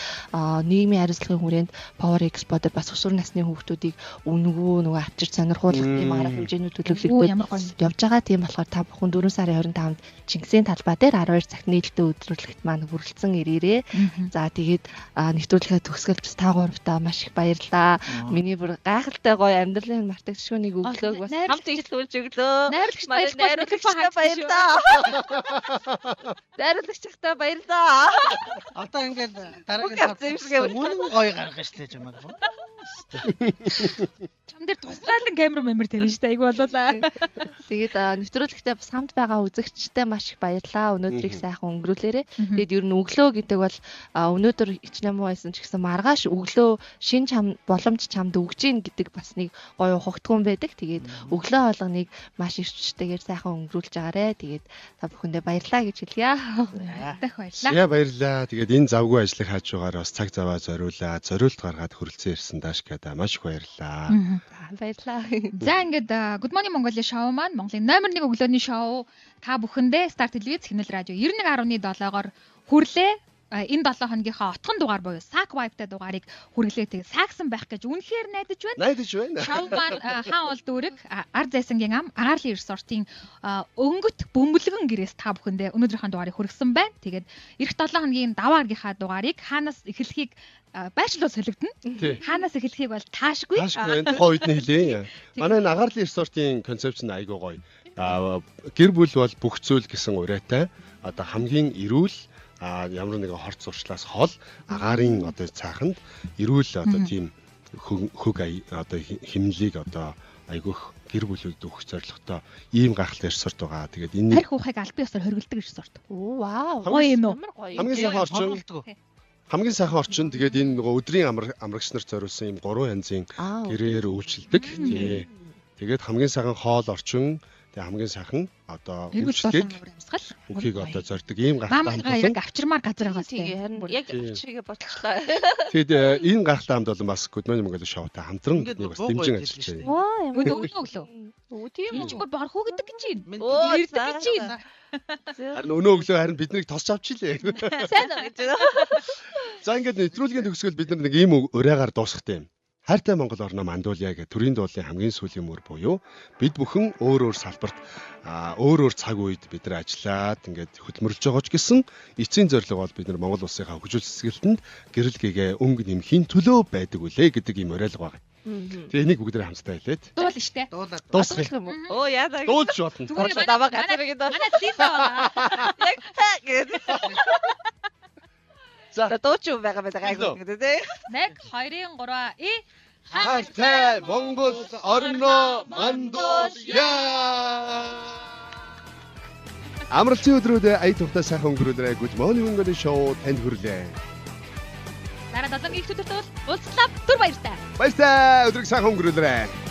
нийгмийн хариуцлагын хүрээнд Power Expo дээр бас өсвөр насны хүүхдүүдийг өнгөө нөгөө авчирч сонирхуулах тийм арга хэмжээнүүд төлөвлөгдөө явж байгаа. Тийм болохоор та бүхэн 4 сарын 25-нд Чингисийн талбай дээр 12 цагт нийлэлтэй өдрүүлэгт маань хүрэлцэн ирээрээ. За тэгээд нэвтрүүлгээ төгсгөл бас та гуравтаа маш их баярлалаа. Миний бүр гайхалтай гоё амьдралын мартагдшгүй нэг өглөөг бас хамт ихлүүлж өглөө. Найруулагчтай баярлалаа. Найруулагчтай баярлалаа. Одоо ингээд дараагийн мөн гоё гаргах штэ чамаа. Чам дээр тусгаалan камер тавина штэ айгу болоолаа. Тэгээд нэвтрүүлэгтээ бас хамт байгаа үзэгчтэй маш их баярлалаа. Өнөөдрийг сайхан өнгөрүүлээрэ. Тэгээд ер нь өглөө гэдэг бол өнөөдөр хичнээн муу байсан ч гэсэн маргааш өглөө шин чам боломж чамд өгж гин гэдэг бас нэг гоё ухагтгүн байдаг. Тэгээд өглөө болгоныг маш өвчтэйгээр сайхан өнгөрүүлж байгаарэ. Тэгээд та бүхэндээ баярлалаа гэж хэлье. Дах баярлалаа. Яа баярлалаа. Тэгээд энэ завгүй ажлыг хааж байгаагаар бас цаг заваа зориулаа. Зориулт гаргаад хүрэлцэн ирсэн Дашкада маш их баярлалаа. Баярлалаа. За ингээд Good Morning Mongolia шоу маань Монголын номер 1 өглөөний шоу та бүхэндээ Star телевиз Хинэл радио 91.7-оор хүрлээ. энэ 7 хоногийнхаа отхон дугаар буюу Sack Vibe-тай дугаарыг хүргэлээ. Саксан байх гэж үнэхээр найдаж байна. Найдаж байна. Шоу маань хаан ол дүүрэг Ар зайсангийн ам агаарлын resort-ийн өнгөт бөмбөлгөн гэрээс та бүхэндээ өнөөдрийнхөө дугаарыг хүргэсэн байна. Тэгээд эх 7 хоногийн даваа гаргийнхаа дугаарыг хаанаас эхлэхийг байшлуу солигдно. Хаанаас эхлэхийг бол таашгүй. Тухайн үед нь хэлээ. Манай агаарлын resort-ийн концепц нь айгүй гоё. Гэр бүл бол бүх зүйл гэсэн урайтай. Одоо хамгийн эрүүл ямар нэгэн хорт зуршлаас хол агаарын одоо цааханд эрүүл одоо тийм хөг одоо химнэлийг одоо айгүйх гэр бүлүүд өгөх зорилготой ийм гайхалтай resort байгаа. Тэгээд энэ харих ухааг албан ёсоор хөргөлдөг resort. Вау. Гоё юм уу? Хамгийн сайхан орчин тэгээд энэ нөгөө өдрийн амрагч нарт зориулсан ийм 3 янзын гэрээр үйлчилдэг. Тэгээд хамгийн сайхан хоол орчин тэгээ хамгийн сайхан одоо үйлчлэг үхийг одоо зорддог ийм гайхалтай яг авчирмаар газар байгаа тийм. Яг авчиргээ бодлоо. Тэгээд энэ гайхалтай хамт бол бас Good Morning Mongolia шоутай хамтран нэг бас дэмжин ажиллаж байна. Өглөө. Тийм үү. Чиггүй барах уу гэдэг гэж юм. Ирдэг гэж юм. Харин өнөө өглөө харин биднийг тосч авчихлээ. Сайн байгаа гэж байна. За ингээд нэвтрүүлгийн төгсгөл бид нар нэг ийм урайгаар дуусгахтай юм. Хайртай Монгол орноо мандуулъя гэх төрийн дуулын хамгийн сүүлийн мөр буюу бид бүхэн өөр салбарт өөр цаг үед бид нар ажиллаад ингээд хөдөлмөрлөж байгаа ч гэсэн эцсийн зорилго бол бид нар Монгол улсынхаа хөгжил сэсгэлтэнд гэрэл гэгээ өнгө нэмхийн төлөө байдаг үлээ гэдэг ийм уриалга байна. Тэгээ энийг бүгдээ хамтдаа хэлээд Дуул штэ. дуусгах юм уу? Оо яадаг. дуулж болно. Даваа газар гэдэг. Манай Лиза байна. Яг гэдэг. За дууч юу байгаа байдаг гэдэг тий. 1 2 3 и хайртай Монгол орноо мандуулъя. Амралтын өдрүүд ая тухтай сайхан өнгөрүүлээрэй. Good Morning Mongolia шоу танд хүрлээ. дараа 7 их өдөрт бол уулзлаа. Түр баяртай. Баяртай өдрийг сайхан өнгөрүүлээрэй.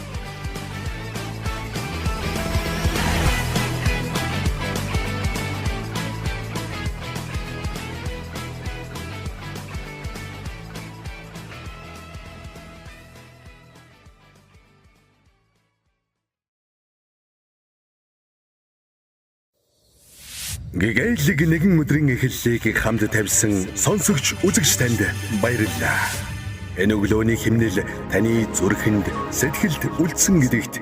Гэгээлэг нэгэн өдрийн эхлэлийг хамт тавьсан сонсогч үзэгч танд баярлалаа. Энэ өглөөний химнэл таны зүрхэнд сэтгэлд үлдсэн гэдэгт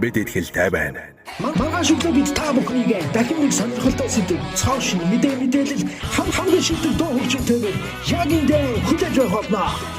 бид итгэлтэй байна. Маргааш өглөө бид та бүхнийг дахин нэг сонирхолтой сэдв цааш мэдээлэл хамгийн шилдэг дуу хөгжмөнтэйгээр яг энэ дээр хүлээж авах болно.